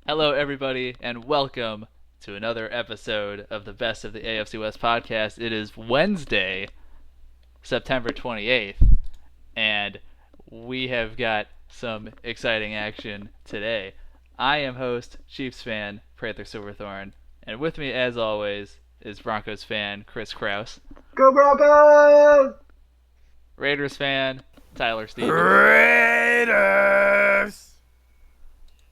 Hello, everybody, and welcome to another episode of the Best of the AFC West Podcast. It is Wednesday, September 28th, and we have got some exciting action today. I am host, Chiefs fan, Prather Silverthorn, and with me, as always, is Broncos fan, Chris Crouse. Go Broncos! Raiders fan, Tyler Stevens. Raiders!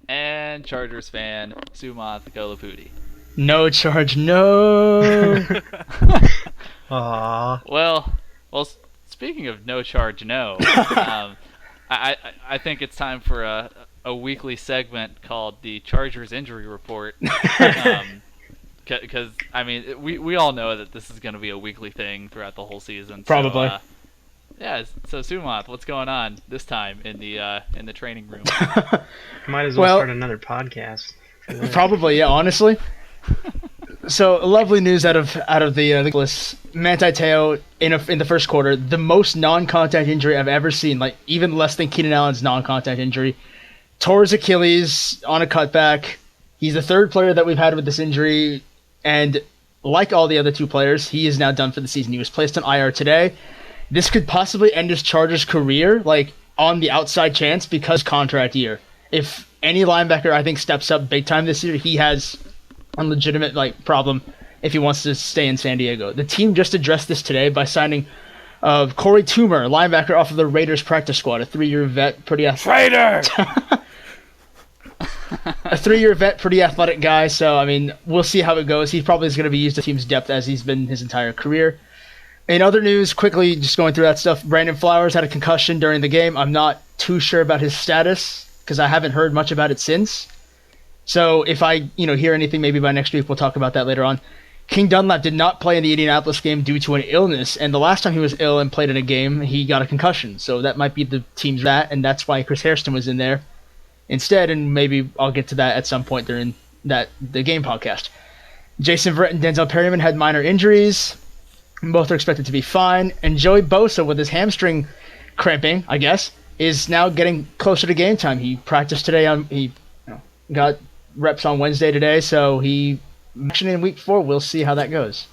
And Chargers fan, Sumanth Gollapudi. No charge, no. Aww. Well, speaking of no charge, no. I think it's time for a weekly segment called the Chargers Injury Report. Because we all know that this is going to be a weekly thing throughout the whole season. Probably. So Sumanth, what's going on this time in the training room? Might as well start another podcast. Probably, yeah. Honestly. So lovely news out of the list. Manti Te'o in the first quarter, the most non-contact injury I've ever seen. Like even less than Keenan Allen's non-contact injury. Tore his Achilles on a cutback. He's the third player that we've had with this injury, and like all the other two players, he is now done for the season. He was placed on IR today. This could possibly end his Chargers career, like on the outside chance, because contract year. If any linebacker I think steps up big time this year, he has a legitimate problem if he wants to stay in San Diego. The team just addressed this today by signing Corey Toomer, linebacker off of the Raiders practice squad, a 3-year vet, pretty athletic. A 3-year vet, pretty athletic guy. So we'll see how it goes. He probably is going to be used to team's depth as he's been his entire career. In other news, quickly just going through that stuff, Brandon Flowers had a concussion during the game. I'm not too sure about his status because I haven't heard much about it since. So if I hear anything, maybe by next week we'll talk about that later on. King Dunlap did not play in the Indianapolis game due to an illness, and the last time he was ill and played in a game, he got a concussion. So that might be the team's and that's why Chris Hairston was in there instead, and maybe I'll get to that at some point during the game podcast. Jason Verrett and Denzel Perryman had minor injuries. Both are expected to be fine. And Joey Bosa, with his hamstring cramping, I guess, is now getting closer to game time. He practiced today. He got reps on Wednesday today, so he actually in week 4. We'll see how that goes.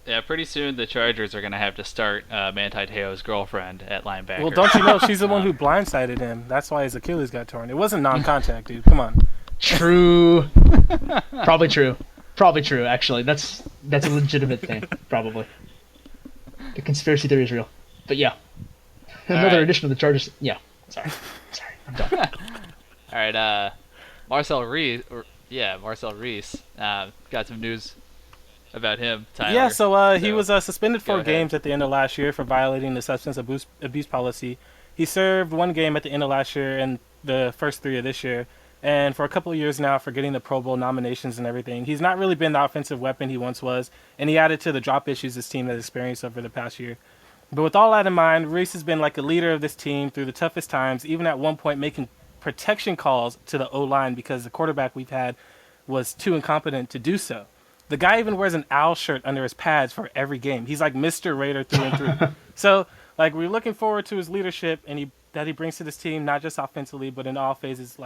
Yeah, pretty soon the Chargers are going to have to start Manti Te'o's girlfriend at linebacker. Well, don't you know she's the one who blindsided him? That's why his Achilles got torn. It wasn't non-contact, dude. Come on. True. Probably true. Actually. That's a legitimate thing, probably. The conspiracy theory is real. But yeah. Another edition of the Chargers. Yeah. Sorry, I'm done. All right, Marcel Reese got some news about him, Tyler. Yeah, so he was suspended 4 games at the end of last year for violating the substance abuse policy. He served 1 game at the end of last year and the first 3 of this year. And for a couple of years now, for getting the Pro Bowl nominations and everything, he's not really been the offensive weapon he once was, and he added to the drop issues this team has experienced over the past year. But with all that in mind, Reese has been like a leader of this team through the toughest times, even at one point making protection calls to the O-line because the quarterback we've had was too incompetent to do so. The guy even wears an owl shirt under his pads for every game. He's like Mr. Raider through and through. So, we're looking forward to his leadership and that he brings to this team, not just offensively, but in all phases,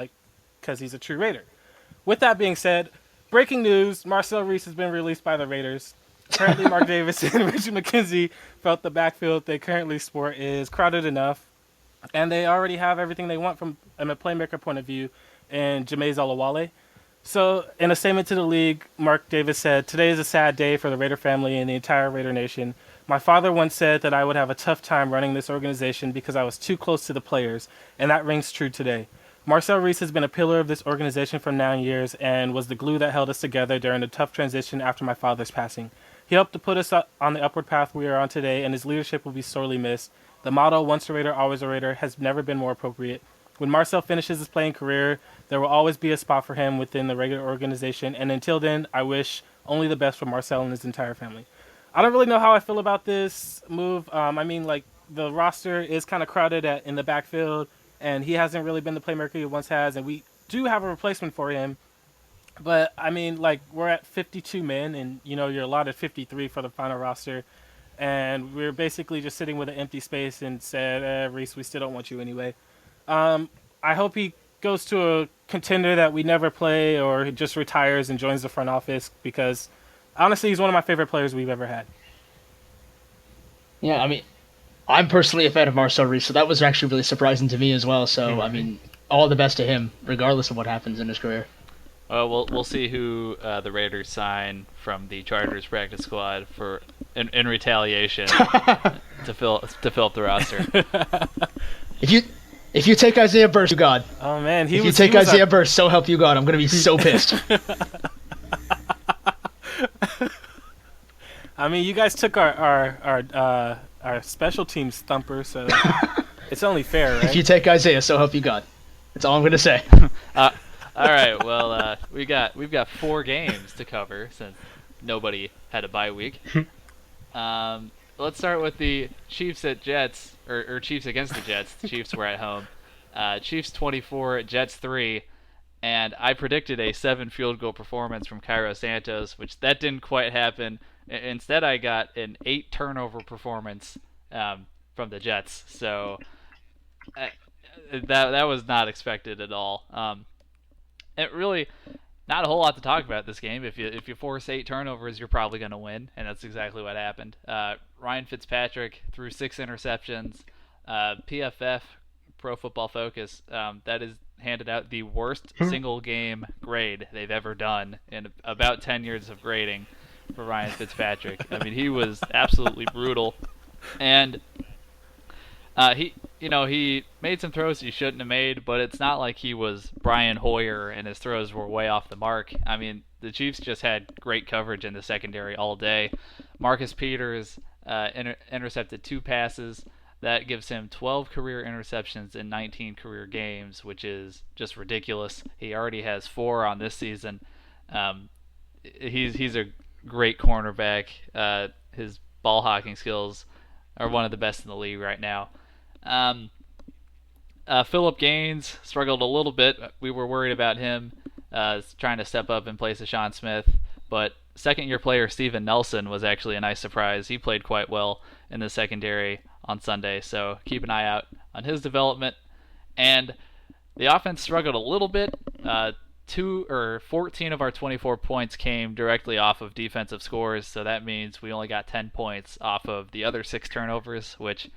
because he's a true Raider. With that being said, breaking news, Marcel Reese has been released by the Raiders. Currently, Mark Davis and Richard McKenzie felt the backfield they currently sport is crowded enough, and they already have everything they want from a playmaker point of view in Jameis Olawale. So, in a statement to the league, Mark Davis said, "Today is a sad day for the Raider family and the entire Raider nation. My father once said that I would have a tough time running this organization because I was too close to the players, and that rings true today. Marcel Reese has been a pillar of this organization for 9 years and was the glue that held us together during the tough transition after my father's passing. He helped to put us on the upward path we are on today, and his leadership will be sorely missed. The motto, once a Raider, always a Raider, has never been more appropriate. When Marcel finishes his playing career, there will always be a spot for him within the regular organization, and until then, I wish only the best for Marcel and his entire family." I don't really know how I feel about this move. The roster is kind of crowded in the backfield, and he hasn't really been the playmaker he once has, and we do have a replacement for him. But, we're at 52 men, and, you're allotted 53 for the final roster. And we're basically just sitting with an empty space and said, Reese, we still don't want you anyway. I hope he goes to contender that we never play or just retires and joins the front office because, honestly, he's one of my favorite players we've ever had. Yeah, I mean, I'm personally a fan of Marcel Reese, so that was actually really surprising to me as well. So, I mean, all the best to him, regardless of what happens in his career. We'll see who the Raiders sign from the Chargers practice squad for in retaliation to fill up the roster. If you take Isaiah Burst, you God. Oh man, if you take Isaiah Burst, so help you God, I'm gonna be so pissed. I mean, you guys took our special teams thumper, so it's only fair, right? If you take Isaiah, so help you God. That's all I'm gonna say. All right. Well, we've got 4 games to cover since nobody had a bye week. Let's start with the Chiefs at Jets, or Chiefs against the Jets. The Chiefs were at home. Chiefs 24, Jets 3, and I predicted a 7 field goal performance from Cairo Santos, which that didn't quite happen. Instead, I got an 8 turnover performance from the Jets. So that was not expected at all. It really not a whole lot to talk about this game. If you force 8 turnovers, you're probably going to win, and that's exactly what happened. Ryan Fitzpatrick threw 6 interceptions. PFF, Pro Football Focus, that is handed out the worst single game grade they've ever done in about 10 years of grading for Ryan Fitzpatrick. I mean, he was absolutely brutal, and he made some throws he shouldn't have made, but it's not like he was Brian Hoyer and his throws were way off the mark. I mean, the Chiefs just had great coverage in the secondary all day. Marcus Peters intercepted 2 passes. That gives him 12 career interceptions in 19 career games, which is just ridiculous. He already has 4 on this season. He's a great cornerback. His ball hawking skills are one of the best in the league right now. Phillip Gaines struggled a little bit. We were worried about him trying to step up in place of Sean Smith, but second-year player Steven Nelson was actually a nice surprise. He played quite well in the secondary on Sunday, so keep an eye out on his development. And the offense struggled a little bit. 14 of our 24 points came directly off of defensive scores, so that means we only got 10 points off of the other 6 turnovers, which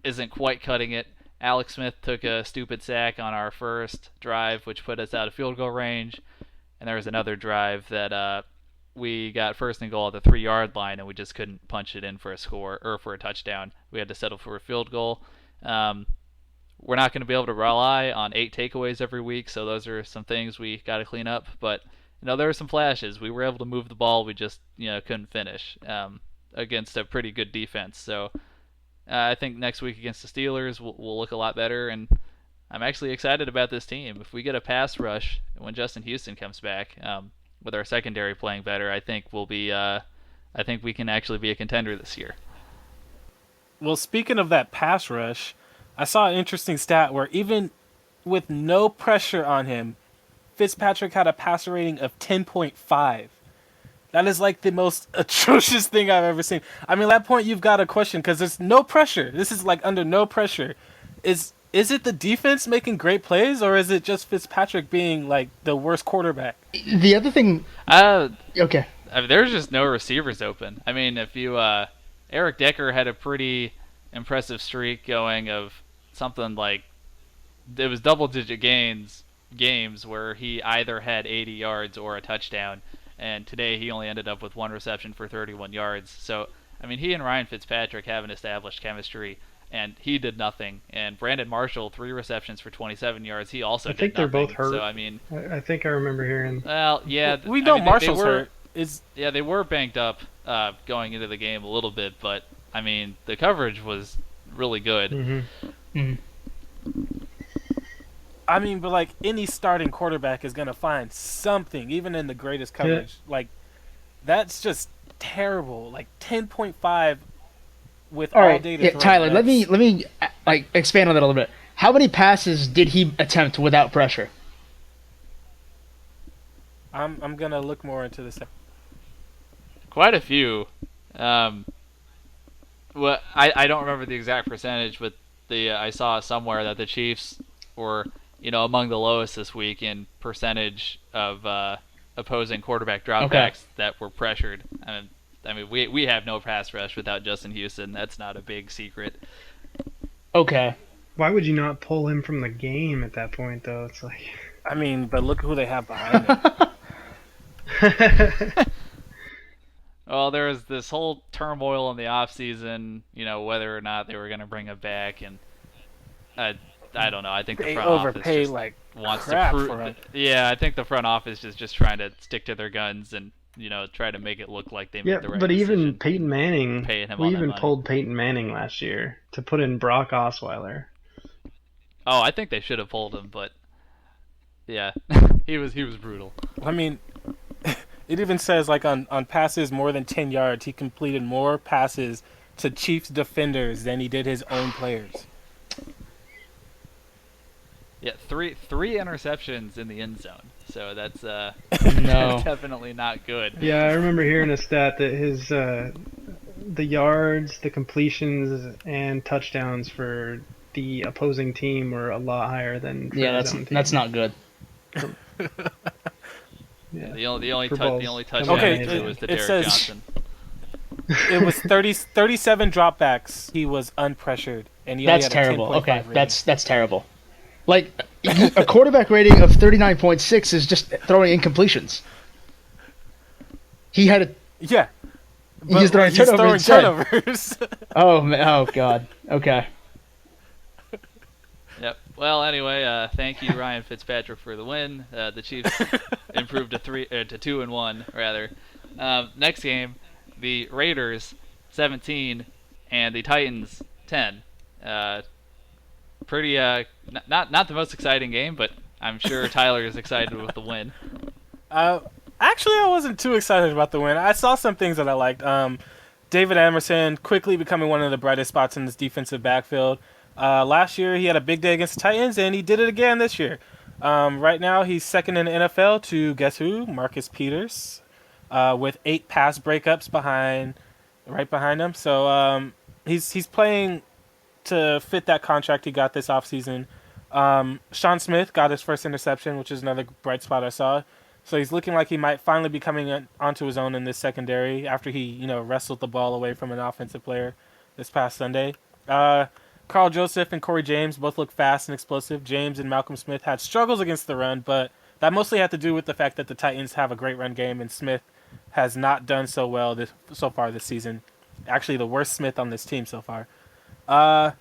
isn't quite cutting it. Alex Smith took a stupid sack on our first drive, which put us out of field goal range, and there was another drive that we got first and goal at the 3-yard line, and we just couldn't punch it in for a score or for a touchdown. We had to settle for a field goal. We're not going to be able to rely on 8 takeaways every week, so those are some things we got to clean up. But there were some flashes. We were able to move the ball. We just couldn't finish against a pretty good defense. So I think next week against the Steelers we'll look a lot better, and I'm actually excited about this team. If we get a pass rush when Justin Houston comes back, with our secondary playing better, I think we'll be. I think we can actually be a contender this year. Well, speaking of that pass rush, I saw an interesting stat where even with no pressure on him, Fitzpatrick had a passer rating of 10.5. That is like the most atrocious thing I've ever seen. I mean, at that point, you've got a question because there's no pressure. This is like under no pressure. Is it the defense making great plays, or is it just Fitzpatrick being like the worst quarterback? The other thing... okay. I mean, there's just no receivers open. I mean, if you... Eric Decker had a pretty impressive streak going of something like... It was double-digit games where he either had 80 yards or a touchdown. And today he only ended up with 1 reception for 31 yards. So, I mean, he and Ryan Fitzpatrick have an established chemistry, and he did nothing. And Brandon Marshall, 3 receptions for 27 yards. He also did nothing. I think they're both hurt. So, I mean... I think I remember hearing... Well, yeah. We know Marshall's hurt. Yeah, they were banged up going into the game a little bit, but, I mean, the coverage was really good. Mm-hmm. Mm-hmm. I mean, but like any starting quarterback is gonna find something, even in the greatest coverage. Yeah. Like that's just terrible. Like 10.5 with all data. Yeah, Tyler, let me like expand on that a little bit. How many passes did he attempt without pressure? I'm gonna look more into this. Quite a few. Well, I don't remember the exact percentage, but I saw somewhere that the Chiefs were among the lowest this week in percentage of opposing quarterback dropbacks that were pressured. I mean, we have no pass rush without Justin Houston. That's not a big secret. Okay. Why would you not pull him from the game at that point, though? It's like... I mean, but look who they have behind him. Well, there was this whole turmoil in the offseason, whether or not they were going to bring him back, and I don't know. I think the They front office overpaid just like wants crap to for prove. him. Yeah, I think the front office is just trying to stick to their guns and try to make it look like they made the right but decision. even Peyton Manning, Paying him we all that even money. pulled Peyton Manning last year to put in Brock Osweiler. Oh, I think they should have pulled him, but yeah, he was brutal. I mean, it even says like on passes more than 10 yards, he completed more passes to Chiefs defenders than he did his own players. Yeah, three interceptions in the end zone. So that's No. definitely not good. Yeah, I remember hearing a stat that his the yards, the completions, and touchdowns for the opposing team were a lot higher than for his own team. That's not good. Yeah. The only For touchdown balls. Okay, was to it Derek says- Johnson. It was 37 dropbacks. He was unpressured, and he That's only had terrible. a 10.5 Okay, rating. that's terrible. Like a quarterback rating of 39.6 is just throwing incompletions. He had a yeah. He's throwing turnovers instead. turnovers. oh god. Okay. Yep. Well, anyway, thank you, Ryan Fitzpatrick, for the win. The Chiefs improved to 2-1 rather. Next game, the Raiders 17 and the Titans 10. Pretty not the most exciting game, but I'm sure Tyler is excited with the win. Actually, I wasn't too excited about the win. I saw some things that I liked. David Emerson quickly becoming one of the brightest spots in this defensive backfield. Last year, he had a big day against the Titans, and he did it again this year. Right now, he's second in the NFL to, guess who? Marcus Peters, with 8 pass breakups right behind him. So he's playing to fit that contract he got this offseason. Sean Smith got his first interception, which is another bright spot I saw. So he's looking like he might finally be coming onto his own in this secondary after he, wrestled the ball away from an offensive player this past Sunday. Carl Joseph and Corey James both look fast and explosive. James and Malcolm Smith had struggles against the run, but that mostly had to do with the fact that the Titans have a great run game, and Smith has not done so well so far this season. Actually, the worst Smith on this team so far. So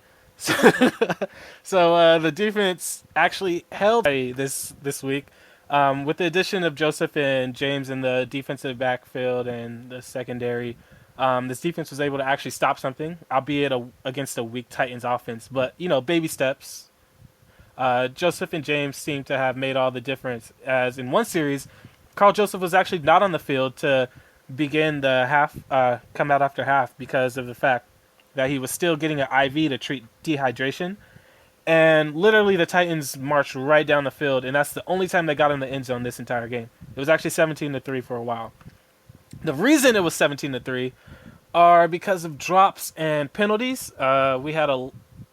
the defense actually held this week. With the addition of Joseph and James in the defensive backfield and the secondary, this defense was able to actually stop something, albeit against a weak Titans offense. But, baby steps. Joseph and James seem to have made all the difference, as in one series, Carl Joseph was actually not on the field to begin the half, come out after half, because of the fact that he was still getting an IV to treat dehydration. And literally the Titans marched right down the field, and that's the only time they got in the end zone this entire game. It was actually 17-3 for a while. The reason it was 17-3 are because of drops and penalties. We had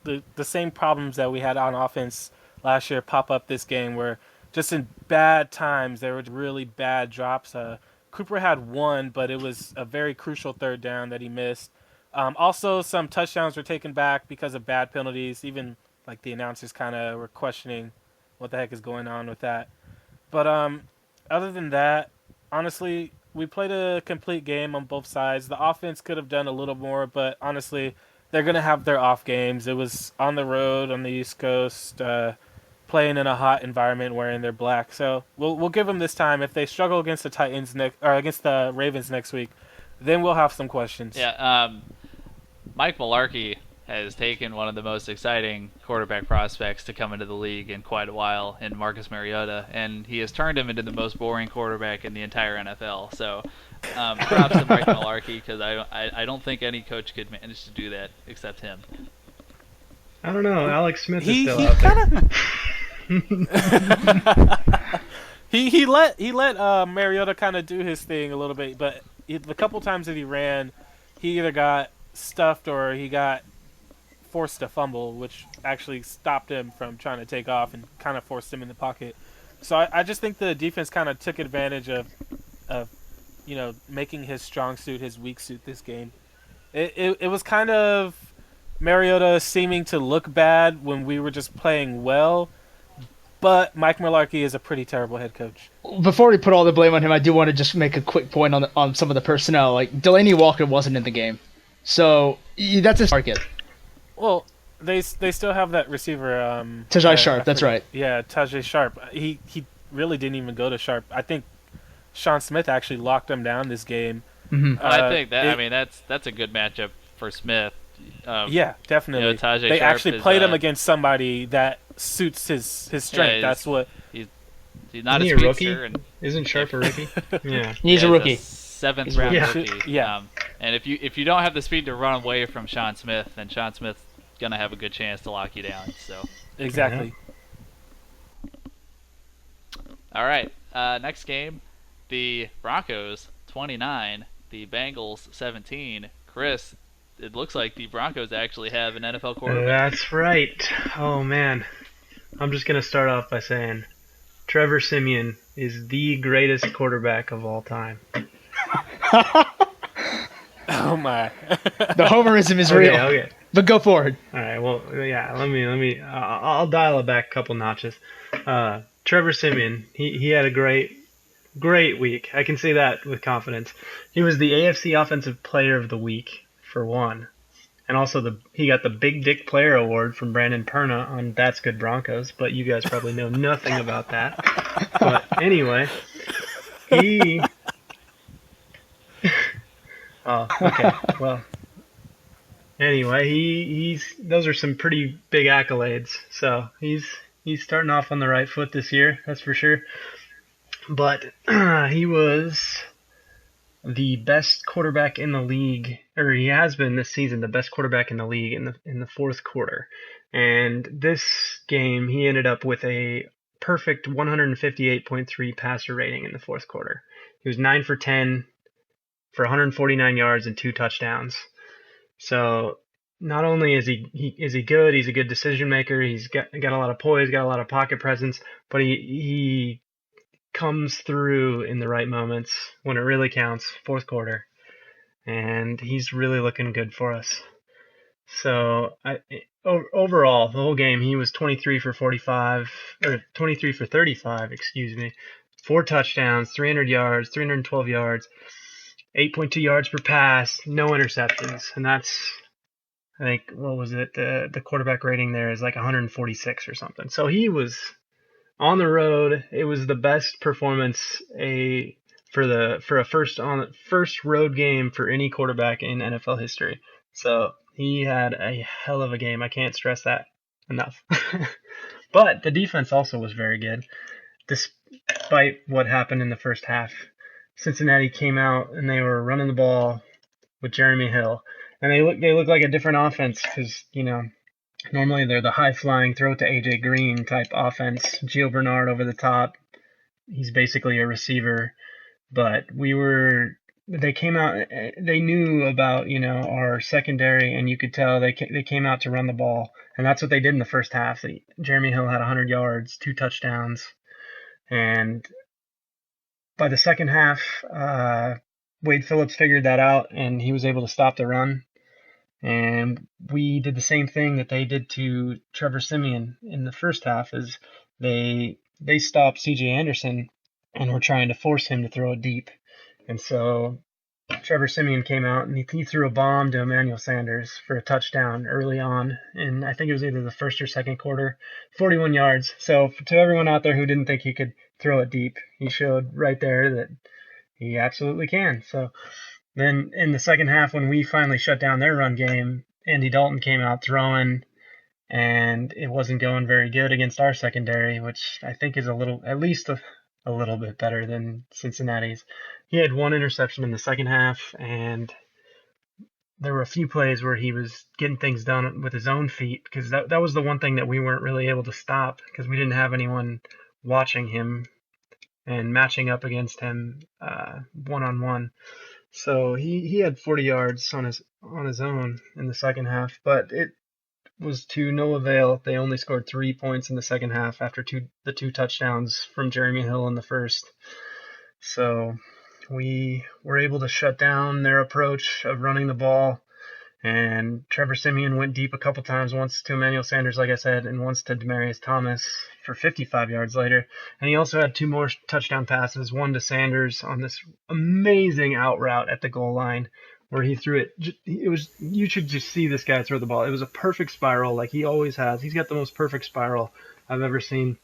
the same problems that we had on offense last year pop up this game, where just in bad times there were really bad drops. Cooper had one, but it was a very crucial third down that he missed. Also, some touchdowns were taken back because of bad penalties. Even like the announcers kind of were questioning what the heck is going on with that. But other than that, honestly, we played a complete game on both sides. The offense could have done a little more, but honestly, they're going to have their off games. It was on the road on the East Coast, playing in a hot environment wearing their black. So we'll give them this time. If they struggle against the Titans against the Ravens next week, then we'll have some questions. Yeah, Mike Mularkey has taken one of the most exciting quarterback prospects to come into the league in quite a while in Marcus Mariota, and he has turned him into the most boring quarterback in the entire NFL. So props to Mike Mularkey, because I don't think any coach could manage to do that except him. I don't know. Alex Smith is still out there. He let Mariota kind of do his thing a little bit, but the couple times that he ran, he either got stuffed or he got forced a fumble, which actually stopped him from trying to take off and kind of forced him in the pocket. So I just think the defense kind of took advantage of making his strong suit his weak suit this game. It was kind of Mariota seeming to look bad when we were just playing well, but Mike Mularkey is a pretty terrible head coach. Before we put all the blame on him, I do want to just make a quick point on some of the personnel. Like, Delaney Walker wasn't in the game, so that's a target. Well, they still have that receiver. Tajay Sharp, that's right. Yeah, Tajay Sharp. He really didn't even go to Sharp. I think Sean Smith actually locked him down this game. Mm-hmm. I think that's a good matchup for Smith. Yeah, definitely. They Sharp actually played him against somebody that suits his strength. Yeah, that's what. He's not Isn't a he a rookie? speedster. Isn't Sharp a rookie? Yeah. He's a rookie. Seventh round rookie. Yeah. And if you don't have the speed to run away from Sean Smith, then Sean Smith's gonna have a good chance to lock you down. So. Exactly. All right. Next game, the Broncos 29, the Bengals 17. Chris, it looks like the Broncos actually have an NFL quarterback. That's right. Oh man, I'm just gonna start off by saying Trevor Siemian is the greatest quarterback of all time. Oh my. The homerism is real. Okay. But go forward. All right. Well, yeah. Let me. I'll dial it back a couple notches. Trevor Siemian. He had a great week. I can say that with confidence. He was the AFC Offensive Player of the Week for one, and also he got the Big Dick Player Award from Brandon Perna on That's Good Broncos. But you guys probably know nothing about that. But anyway, he. Oh, okay. Well. Anyway, he's those are some pretty big accolades. So he's starting off on the right foot this year, that's for sure. But he was the best quarterback in the league, or he has been this season the best quarterback in the league in the fourth quarter. And this game, he ended up with a perfect 158.3 passer rating in the fourth quarter. He was 9 for 10 for 149 yards and 2 touchdowns. So not only is he good, he's a good decision maker. He's got a lot of poise, got a lot of pocket presence, but he comes through in the right moments when it really counts, fourth quarter, and he's really looking good for us. So overall, the whole game, he was 23 for 35, or 23 for 35, 4 touchdowns, 300 yards, 312 yards. 8.2 yards per pass, no interceptions, and that's, I think, what was it? The quarterback rating there is like 146 or something. So he was on the road. It was the best performance for a first road game for any quarterback in NFL history. So he had a hell of a game. I can't stress that enough. But the defense also was very good, despite what happened in the first half. Cincinnati came out and they were running the ball with Jeremy Hill, and they look like a different offense because normally they're the high flying throw to AJ Green type offense. Gio Bernard over the top, he's basically a receiver, but they came out, they knew about our secondary, and you could tell they came out to run the ball, and that's what they did in the first half. Jeremy Hill had 100 yards, 2 touchdowns, and by the second half, Wade Phillips figured that out, and he was able to stop the run. And we did the same thing that they did to Trevor Siemian in the first half, is they stopped C.J. Anderson and were trying to force him to throw it deep. And so Trevor Siemian came out and he threw a bomb to Emmanuel Sanders for a touchdown early on, and I think it was either the first or second quarter, 41 yards. So to everyone out there who didn't think he could throw it deep, he showed right there that he absolutely can. So then in the second half, when we finally shut down their run game, Andy Dalton came out throwing, and it wasn't going very good against our secondary, which I think is at least a little bit better than Cincinnati's. He had 1 interception in the second half, and there were a few plays where he was getting things done with his own feet, because that was the one thing that we weren't really able to stop, because we didn't have anyone watching him and matching up against him one-on-one. So he had 40 yards on his own in the second half, but was to no avail. They only scored 3 points in the second half after the two touchdowns from Jeremy Hill in the first. So we were able to shut down their approach of running the ball. And Trevor Siemian went deep a couple times, once to Emmanuel Sanders, like I said, and once to Demaryius Thomas for 55 yards later. And he also had 2 more touchdown passes, one to Sanders on this amazing out route at the goal line where he threw it. You should just see this guy throw the ball. It was a perfect spiral like he always has. He's got the most perfect spiral I've ever seen.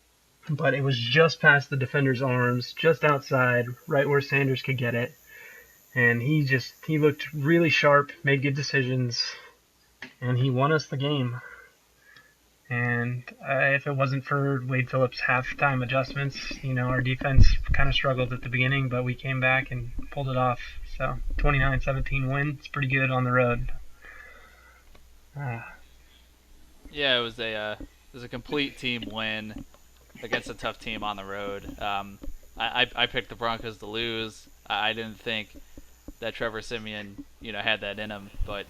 But it was just past the defender's arms, just outside, right where Sanders could get it. And he looked really sharp, made good decisions, and he won us the game. And if it wasn't for Wade Phillips' halftime adjustments, our defense kind of struggled at the beginning, but we came back and pulled it off. So 29-17 win. It's pretty good on the road. Yeah, it was a complete team win against a tough team on the road. I picked the Broncos to lose. I didn't think that Trevor Siemian, had that in him, but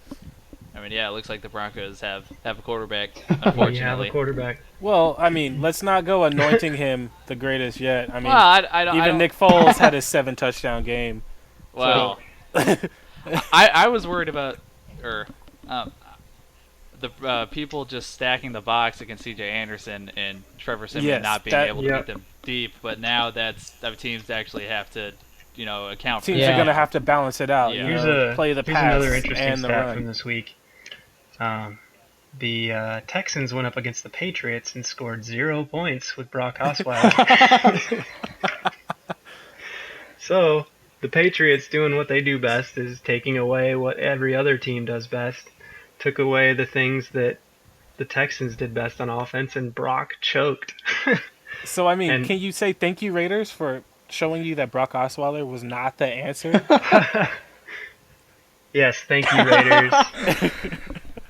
I mean, yeah, it looks like the Broncos have a quarterback. Unfortunately, we have a quarterback. Well, I mean, let's not go anointing him the greatest yet. I mean, well, I don't. Nick Foles had his 7 touchdown game. Well, so. I was worried about the people just stacking the box against C.J. Anderson and Trevor Siemian not being able to beat them deep, but now teams actually have to. Account for teams are going to have to balance it out. Yeah. Play the pass another interesting and the stat run from this week. The Texans went up against the Patriots and scored 0 points with Brock Osweiler. So the Patriots doing what they do best is taking away what every other team does best. Took away the things that the Texans did best on offense, and Brock choked. So I mean, can you say thank you, Raiders, for showing you that Brock Osweiler was not the answer? Yes, thank you, Raiders.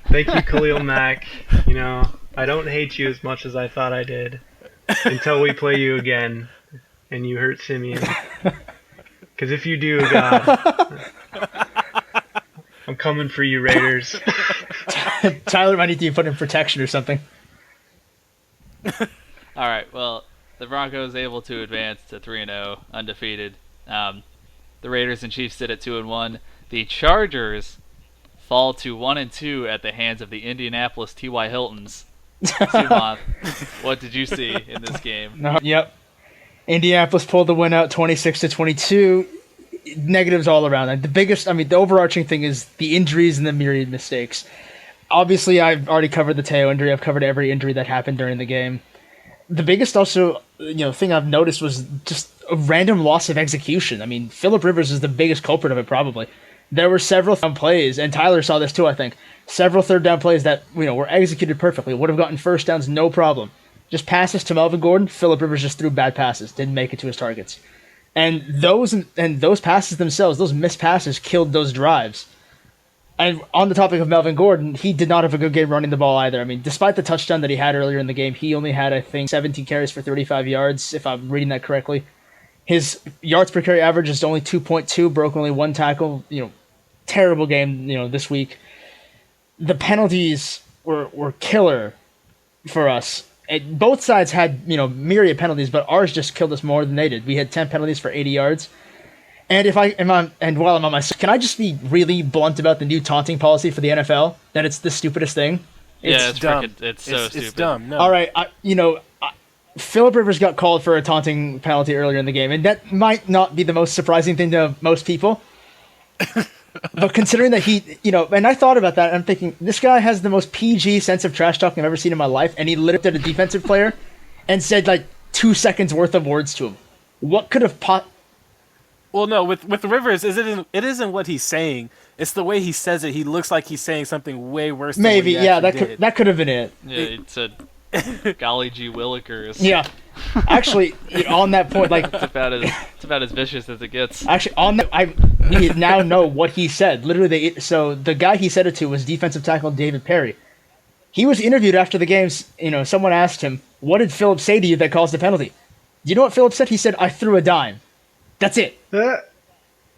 Thank you, Khalil Mack. I don't hate you as much as I thought I did until we play you again and you hurt Simeon. Because if you do, God, I'm coming for you, Raiders. Tyler might need to put in protection or something. All right, well, the Broncos able to advance to 3-0, undefeated. The Raiders and Chiefs sit at 2-1. The Chargers fall to 1-2 at the hands of the Indianapolis T.Y. Hiltons. Sumanth, what did you see in this game? Yep. Indianapolis pulled the win out 26-22. Negatives all around. The overarching thing is the injuries and the myriad mistakes. Obviously, I've already covered the Teo injury. I've covered every injury that happened during the game. The biggest also, thing I've noticed was just a random loss of execution. I mean, Phillip Rivers is the biggest culprit of it, probably. There were several plays, and Tyler saw this too, I think. Several third down plays that, were executed perfectly. Would have gotten first downs, no problem. Just passes to Melvin Gordon, Phillip Rivers just threw bad passes, didn't make it to his targets. And those passes themselves, those missed passes, killed those drives. And on the topic of Melvin Gordon, he did not have a good game running the ball either. I mean, despite the touchdown that he had earlier in the game, he only had, I think, 17 carries for 35 yards, if I'm reading that correctly. His yards per carry average is only 2.2, broke only 1 tackle. Terrible game, this week. The penalties were killer for us. Both sides had, myriad penalties, but ours just killed us more than they did. We had 10 penalties for 80 yards. And while I'm on my, can I just be really blunt about the new taunting policy for the NFL? That it's the stupidest thing. It's dumb. It's so stupid. It's dumb. No. All right, Phillip Rivers got called for a taunting penalty earlier in the game, and that might not be the most surprising thing to most people. But considering that he, and I thought about that, and I'm thinking, this guy has the most PG sense of trash talking I've ever seen in my life, and he literally at a defensive player and said 2 seconds worth of words to him. What could have Well, no, with Rivers, it isn't what he's saying. It's the way he says it. He looks like he's saying something way worse than maybe, what he actually did. That could have been it. Yeah, he said, golly gee willikers. Yeah. Actually, on that point, it's about as vicious as it gets. Actually, on that, we now know what he said. Literally, so the guy he said it to was defensive tackle David Perry. He was interviewed after the games. Someone asked him, "What did Phillips say to you that caused the penalty?" Do you know what Phillips said? He said, "I threw a dime." That's it.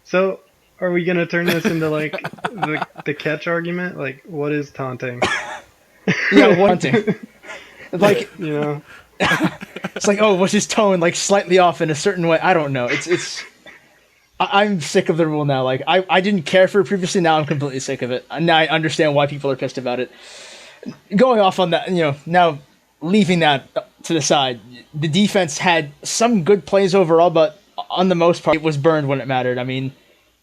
So, are we gonna turn this into the catch argument? What is taunting? Yeah, hunting. Like, It's like, oh, was his tone like slightly off in a certain way? I don't know. I'm sick of the rule now. Like, I didn't care for it previously. Now I'm completely sick of it. Now I understand why people are pissed about it. Going off on that, now leaving that to the side, the defense had some good plays overall, but on the most part, it was burned when it mattered. I mean,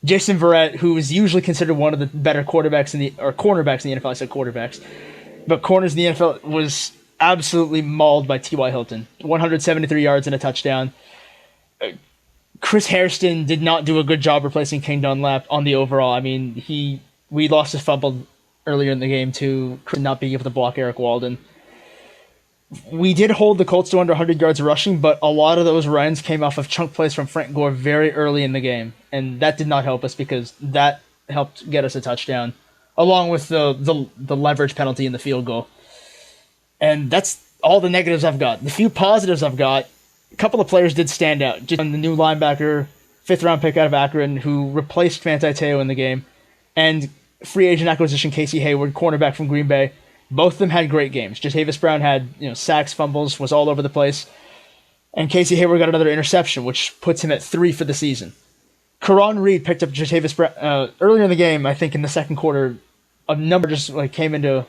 Jason Verrett, who is usually considered one of the better cornerbacks in the NFL, I said quarterbacks, but corners in the NFL, was absolutely mauled by T.Y. Hilton. 173 yards and a touchdown. Chris Hairston did not do a good job replacing King Dunlap on the overall. I mean, we lost his fumble earlier in the game to not being able to block Eric Walden. We did hold the Colts to under 100 yards rushing, but a lot of those runs came off of chunk plays from Frank Gore very early in the game, and that did not help us because that helped get us a touchdown, along with the leverage penalty in the field goal. And that's all the negatives I've got. The few positives I've got, a couple of players did stand out. Just the new linebacker, 5th-round pick out of Akron, who replaced Manti Te'o in the game, and free agent acquisition Casey Hayward, cornerback from Green Bay. Both of them had great games. Jatavis Brown had sacks, fumbles, was all over the place. And Casey Hayward got another interception, which puts him at 3 for the season. Karan Reed picked up Jatavis Brown earlier in the game, I think in the second quarter. A number just came into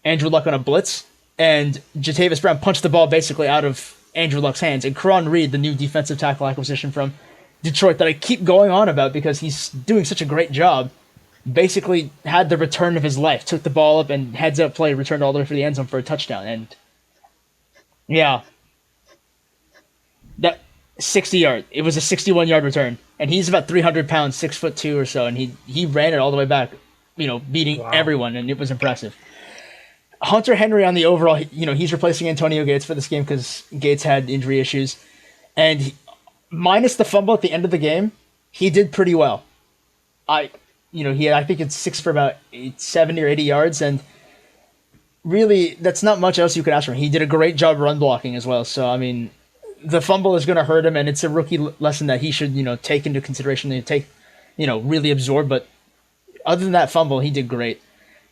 Andrew Luck on a blitz, and Jatavis Brown punched the ball basically out of Andrew Luck's hands. And Karan Reed, the new defensive tackle acquisition from Detroit that I keep going on about because he's doing such a great job, basically had the return of his life. Took the ball up and heads up play, returned all the way for the end zone for a touchdown. And yeah, that 60 yard. It was a 61-yard return, and he's about 300 pounds, 6'2" or so, and he ran it all the way back, beating everyone, and it was impressive. Hunter Henry on the overall, he's replacing Antonio Gates for this game because Gates had injury issues, and minus the fumble at the end of the game, he did pretty well. I think it's 6 for about 70 or 80 yards, and really, that's not much else you could ask for him. He did a great job run blocking as well. So, I mean, the fumble is going to hurt him, and it's a rookie lesson that he should, take into consideration and really absorb. But other than that fumble, he did great.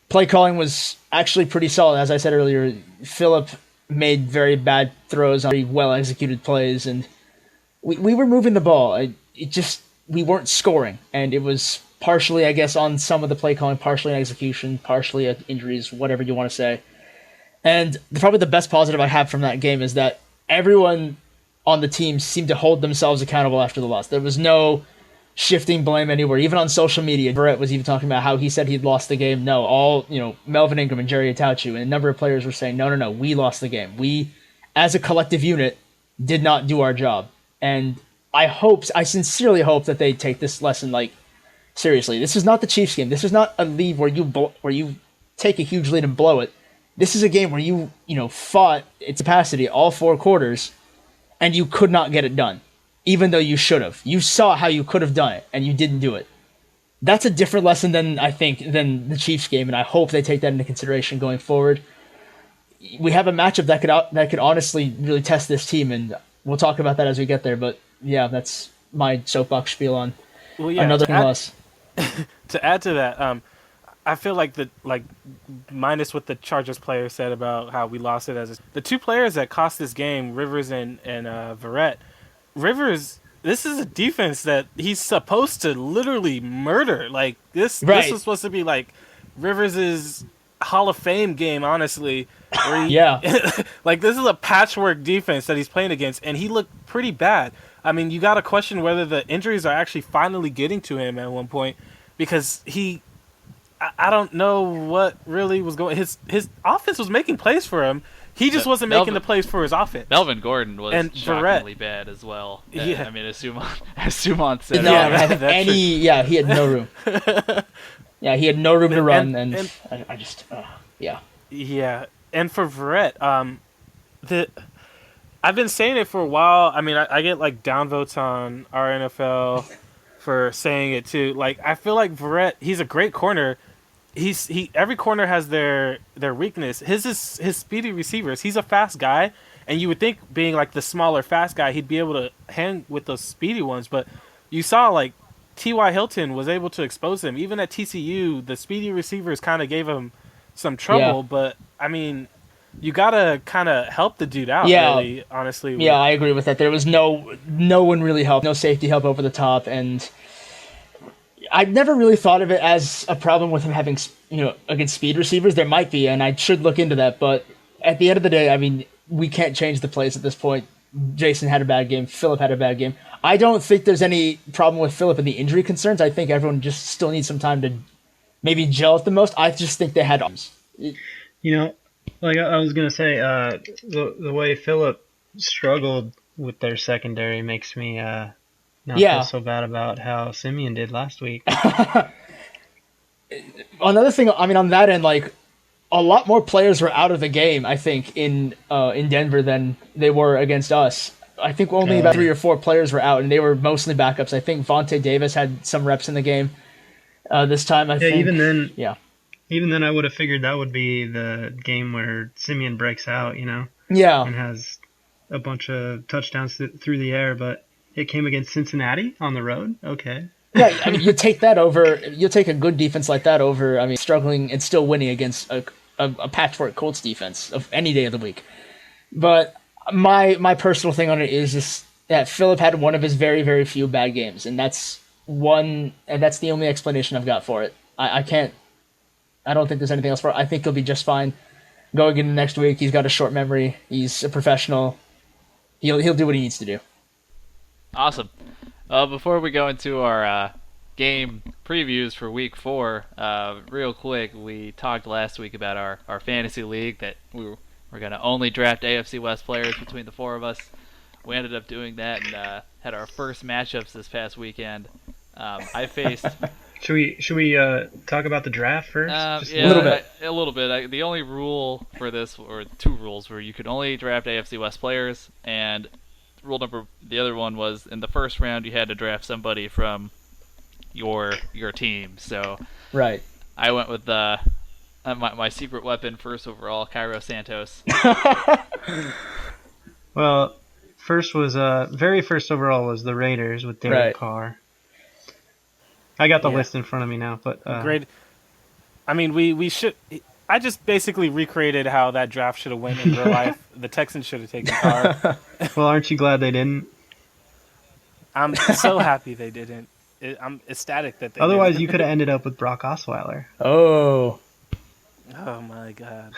Play calling was actually pretty solid. As I said earlier, Phillip made very bad throws on very well-executed plays, and we were moving the ball. We weren't scoring, and it was partially, I guess, on some of the play calling, partially on execution, partially on injuries, whatever you want to say. And probably the best positive I have from that game is that everyone on the team seemed to hold themselves accountable after the loss. There was no shifting blame anywhere. Even on social media, Brett was even talking about how he said he'd lost the game. No, all, Melvin Ingram and Jerry Atauchu and a number of players were saying, no, we lost the game. We, as a collective unit, did not do our job. And I sincerely hope that they take this lesson seriously. This is not the Chiefs game. This is not a lead where you take a huge lead and blow it. This is a game where you fought its capacity all 4 quarters, and you could not get it done, even though you should have. You saw how you could have done it, and you didn't do it. That's a different lesson than the Chiefs game, and I hope they take that into consideration going forward. We have a matchup that could honestly really test this team, and we'll talk about that as we get there. But yeah, that's my soapbox spiel on another loss. To add to that, I feel like minus what the Chargers player said about how we lost it the 2 players that cost this game, Rivers and Verrett. Rivers, this is a defense that he's supposed to literally murder. This was supposed to be Rivers' Hall of Fame game, honestly. Where this is a patchwork defense that he's playing against, and he looked pretty bad. I mean, you got to question whether the injuries are actually finally getting to him at one point, because I don't know what really was going. His offense was making plays for him. He just wasn't making the plays for his offense. Melvin Gordon was shockingly bad as well. Yeah. I mean, as Sumanth said. He had no room. He had no room to run, and I just. Yeah, and for Verrett, I've been saying it for a while. I mean, I get downvotes on our NFL for saying it too. I feel like Verrett, he's a great corner. Every corner has their weakness. His speedy receivers. He's a fast guy, and you would think being the smaller fast guy, he'd be able to hang with those speedy ones. But you saw T.Y. Hilton was able to expose him. Even at TCU, the speedy receivers kind of gave him some trouble, but I mean, you gotta kind of help the dude out. Really, honestly. Yeah, I agree with that. There was no one really helped, no safety help over the top, and I've never really thought of it as a problem with him having, against speed receivers. There might be, and I should look into that. But at the end of the day, I mean, we can't change the plays at this point. Jason had a bad game. Phillip had a bad game. I don't think there's any problem with Phillip and the injury concerns. I think everyone just still needs some time to maybe gel at the most. I just think they had arms. Like I was gonna say, the way Phillip struggled with their secondary makes me not feel so bad about how Simeon did last week. Another thing, I mean, on that end, like a lot more players were out of the game, I think, in Denver than they were against us. I think only about 3 or 4 players were out, and they were mostly backups. I think Vontae Davis had some reps in the game this time. I think. Even then, I would have figured that would be the game where Simeon breaks out, Yeah. and has a bunch of touchdowns through the air, but it came against Cincinnati on the road? Okay. Yeah, I mean, you take a good defense like that over, I mean, struggling and still winning against a patchwork Colts defense of any day of the week. But my personal thing on it is just that Phillip had one of his very, very few bad games, and that's the only explanation I've got for it. I don't think there's anything else for it. I think he'll be just fine going into next week. He's got a short memory. He's a professional. He'll do what he needs to do. Awesome. Before we go into our game previews for Week 4, real quick, we talked last week about our fantasy league that we're going to only draft AFC West players between the 4 of us. We ended up doing that and had our first matchups this past weekend. I faced... Should we talk about the draft first? Yeah, a little bit. The only rule for this, or 2 rules, were you could only draft AFC West players, and the other one was in the first round you had to draft somebody from your team. So right, I went with my secret weapon, first overall, Cairo Santos. Well, very first overall was the Raiders with Derek Carr. I got the list in front of me now, but great. I mean, we should. I just basically recreated how that draft should have went in real life. The Texans should have taken Carr. Well, aren't you glad they didn't? I'm so happy they didn't. I'm ecstatic that they Otherwise, didn't. you could have ended up with Brock Osweiler. Oh my God!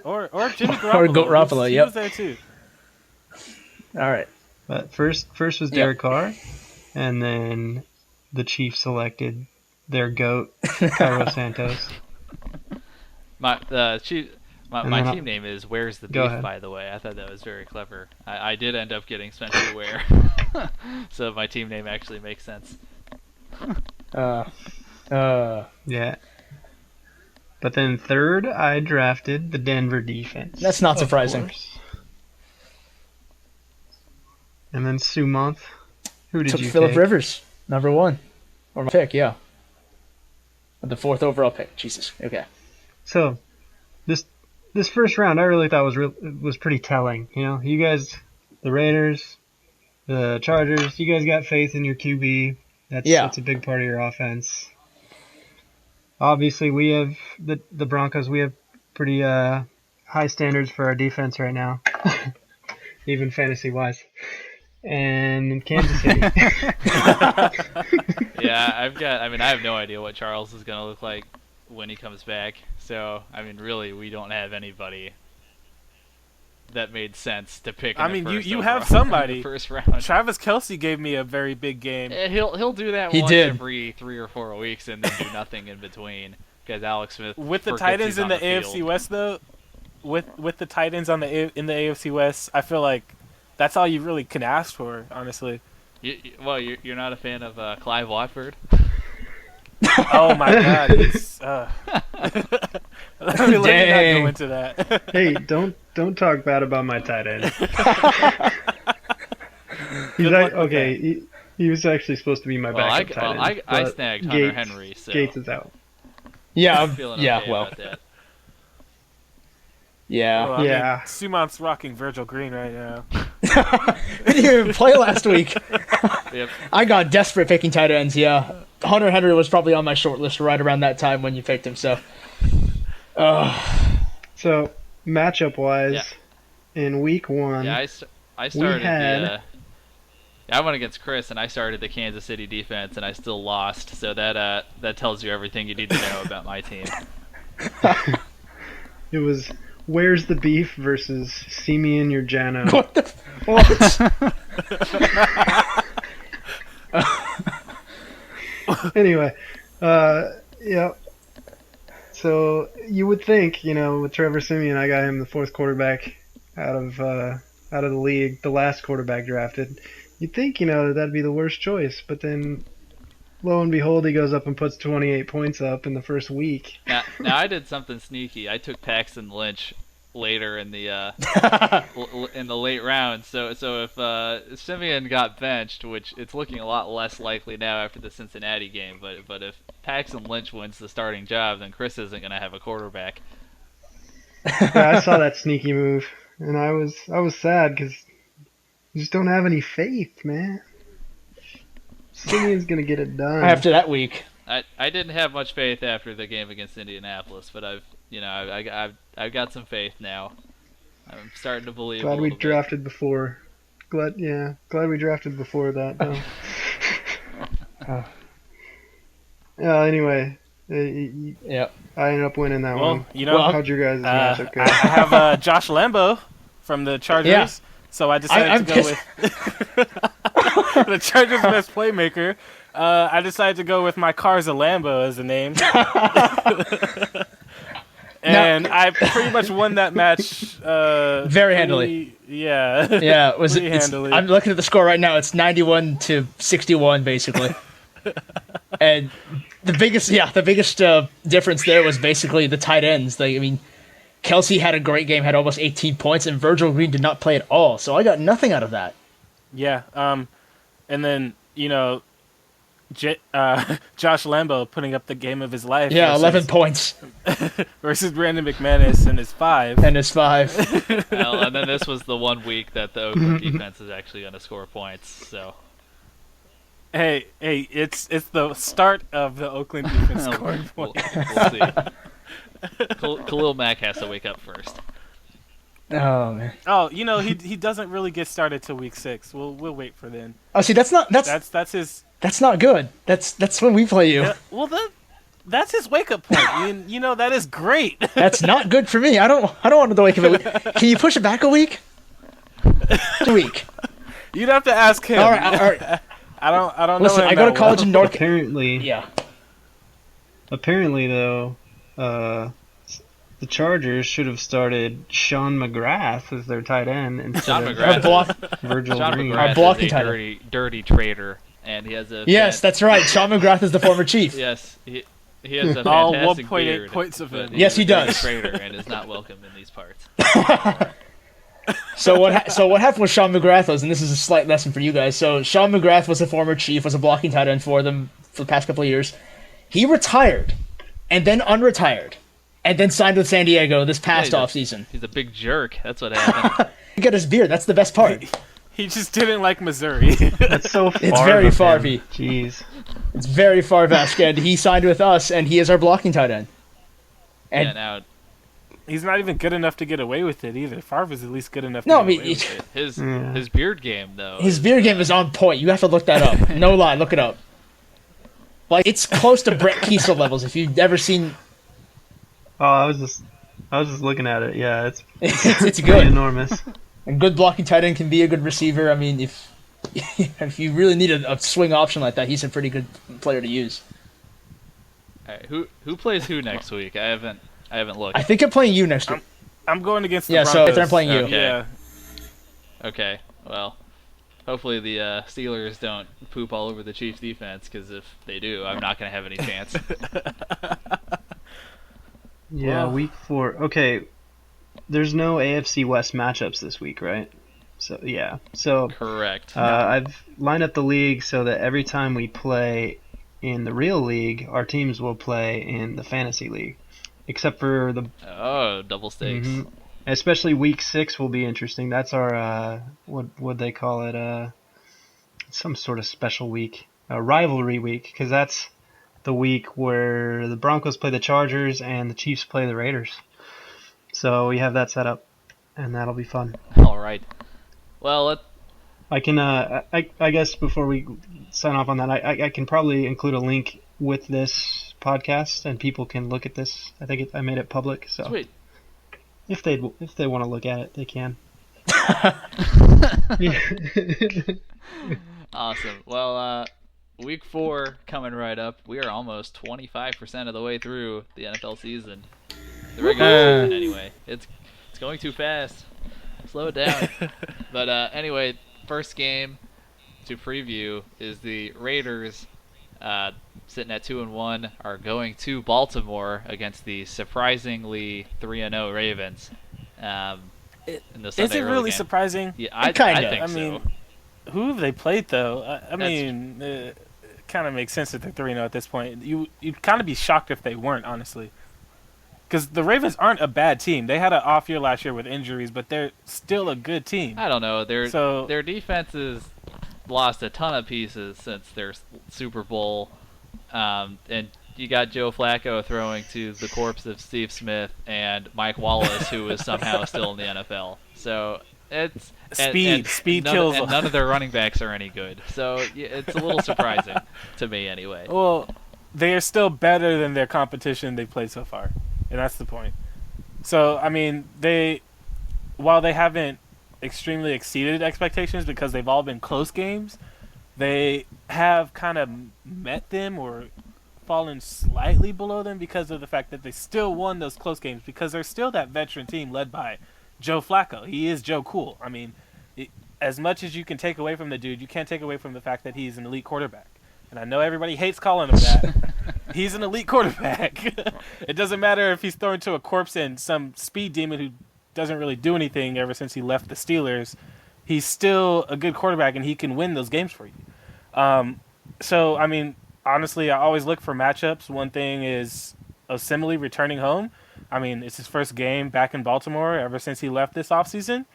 or Jimmy Garoppolo. Or Garoppolo, he was there too. All right. But first was Derek Carr, and then the Chiefs selected their GOAT, Cairo Santos. My team name is Where's the Beef, by the way. I thought that was very clever. I did end up getting Spencer Ware, so my team name actually makes sense. Yeah. But then third, I drafted the Denver defense. That's not surprising. And then Sumanth, who did you pick? Phillip Rivers, number 1. Or my pick, yeah. The 4th overall pick. Jesus. Okay. So, this first round, I really thought was pretty telling. You guys, the Raiders, the Chargers, you guys got faith in your QB. That's a big part of your offense. Obviously, we have the Broncos. We have pretty high standards for our defense right now, even fantasy-wise. And Kansas City. Yeah, I have no idea what Charles is going to look like when he comes back. So, really, we don't have anybody that made sense to pick. You have somebody. In the first round. Travis Kelce gave me a very big game. He'll do that every 3 or 4 weeks and then do nothing in between. Because Alex Smith with the tight ends in the AFC West though, with the tight ends in the AFC West, I feel like that's all you really can ask for, honestly. You're not a fan of Clive Watford? Oh my God! Let me not go into that. Hey, don't talk bad about my tight end. He was actually supposed to be my backup tight end. I snagged Hunter Henry. So Gates is out. Yeah, I'm feeling okay about that. Yeah. Well, yeah. Sumanth's rocking Virgil Green right now. He didn't even play last week. Yep. I got desperate picking tight ends, yeah. Hunter Henry was probably on my short list right around that time when you picked him, so. So matchup wise, in week 1, I started I went against Chris, and I started the Kansas City defense, and I still lost. So that tells you everything you need to know about my team. It was Where's the Beef versus Simeon Urjano. What the? What? Anyway, yeah. So you would think, with Trevor Simeon, I got him the 4th quarterback out of the league, the last quarterback drafted. You'd think, that'd be the worst choice, but then lo and behold, he goes up and puts 28 points up in the first week. Now I did something sneaky. I took Paxton Lynch later in the in the late rounds. So if Simeon got benched, which it's looking a lot less likely now after the Cincinnati game, but if Paxton Lynch wins the starting job, then Chris isn't going to have a quarterback. Yeah, I saw that sneaky move, and I was sad because you just don't have any faith, man. Simeon's gonna get it done After that week. I didn't have much faith after the game against Indianapolis, but I've got some faith now. I'm starting to believe. Glad we drafted before. Glad we drafted before that. Though. Anyway, I ended up winning that one. How'd your guys' matchup go? I have Josh Lambo from the Chargers, so I decided to go with the Chargers' best playmaker. I decided to go with my car's a Lambo as a name. And I pretty much won that match very handily. Yeah. Handily. I'm looking at the score right now. It's 91-61, basically. And the biggest difference there was basically the tight ends. Kelsey had a great game, had almost 18 points, and Virgil Green did not play at all. So I got nothing out of that. Yeah. And then, Josh Lambo putting up the game of his life. Yeah, 11 points. Versus Brandon McManus and his 5. Well, and then this was the 1 week that the Oakland defense is actually going to score points. So. Hey, it's the start of the Oakland defense scoring points. We'll see. Khalil Mack has to wake up first. Oh man. Oh, he doesn't really get started till week 6. We'll wait for then. Oh, see, that's his. That's not good. That's when we play you. Well, that's his wake up point. That is great. That's not good for me. I don't want to wake up a week. Can you push it back a week? A week. You'd have to ask him. All right. I don't Listen, know. I go to college in North. Apparently, though, the Chargers should have started Sean McGrath as their tight end instead of Virgil Green. Our blocking tight end. Dirty traitor, and he has a. Yes, that's right. Sean McGrath is the former chief. Yes, he has a fantastic 1.8 points of it. Yes, he does. Traitor and is not welcome in these parts. So what happened with Sean McGrath was, and this is a slight lesson for you guys. So Sean McGrath was a former chief, was a blocking tight end for them for the past couple of years. He retired, and then unretired, and then signed with San Diego this past offseason. He's a big jerk. That's what happened. He got his beard. That's the best part. He just didn't like Missouri. That's so far. It's very far-fetched. Jeez. It's very far-fetched, and he signed with us, and he is our blocking tight end. And now he's not even good enough to get away with it either. Favre is at least good enough to get away with it. His beard game, though. His beard game is on point. You have to look that up. No lie, look it up. It's close to Brett Kiesel levels, if you've ever seen... Oh, I was just looking at it. Yeah, it's good. Enormous. A good blocking tight end can be a good receiver. I mean, if you really need a swing option like that, he's a pretty good player to use. All right, who plays who next week? I haven't looked. I think I'm playing you next week. I'm going against the Broncos. Broncos. So I'm playing you. Okay. Yeah. Okay. Well, hopefully the Steelers don't poop all over the Chiefs' defense, because if they do, I'm not going to have any chance. Yeah, week 4. Okay, there's no AFC West matchups this week, right? So yeah. So correct. I've lined up the league so that every time we play in the real league, our teams will play in the fantasy league, except for the double stakes. Mm-hmm. Especially week 6 will be interesting. That's our what they call it, some sort of special week, a rivalry week, because that's the week where the Broncos play the Chargers and the Chiefs play the Raiders. So we have that set up, and that'll be fun. All right. Well, I can. I guess before we sign off on that, I can probably include a link with this podcast, and people can look at this. I think I made it public, so sweet. If they want to look at it, they can. Awesome. Well, week 4 coming right up. We are almost 25% of the way through the NFL season. The regular season, anyway. It's going too fast. Slow it down. But anyway, first game to preview is the Raiders, sitting at 2-1, are going to Baltimore against the surprisingly 3-0 Ravens. In the Sunday is it really game. surprising? Yeah, I think so. Who have they played though? It kind of makes sense that they're 3-0 at this point. You'd kind of be shocked if they weren't, honestly. Because the Ravens aren't a bad team. They had an off year last year with injuries, but they're still a good team. I don't know. Their defense has lost a ton of pieces since their Super Bowl. And you got Joe Flacco throwing to the corpse of Steve Smith and Mike Wallace, who is somehow still in the NFL. So it's speed kills. And none of their running backs are any good. So it's a little surprising to me, anyway. Well, they are still better than their competition they've played so far, and that's the point. So I mean, while they haven't extremely exceeded expectations because they've all been close games, they have kind of met them or fallen slightly below them because of the fact that they still won those close games because they're still that veteran team led by Joe Flacco. He is Joe Cool. I mean, as much as you can take away from the dude, you can't take away from the fact that he's an elite quarterback. And I know everybody hates calling him that. He's an elite quarterback. It doesn't matter if he's thrown to a corpse and some speed demon who doesn't really do anything ever since he left the Steelers. He's still a good quarterback, and he can win those games for you. So, I mean, honestly, I always look for matchups. One thing is Osemele returning home. I mean, it's his first game back in Baltimore ever since he left this offseason.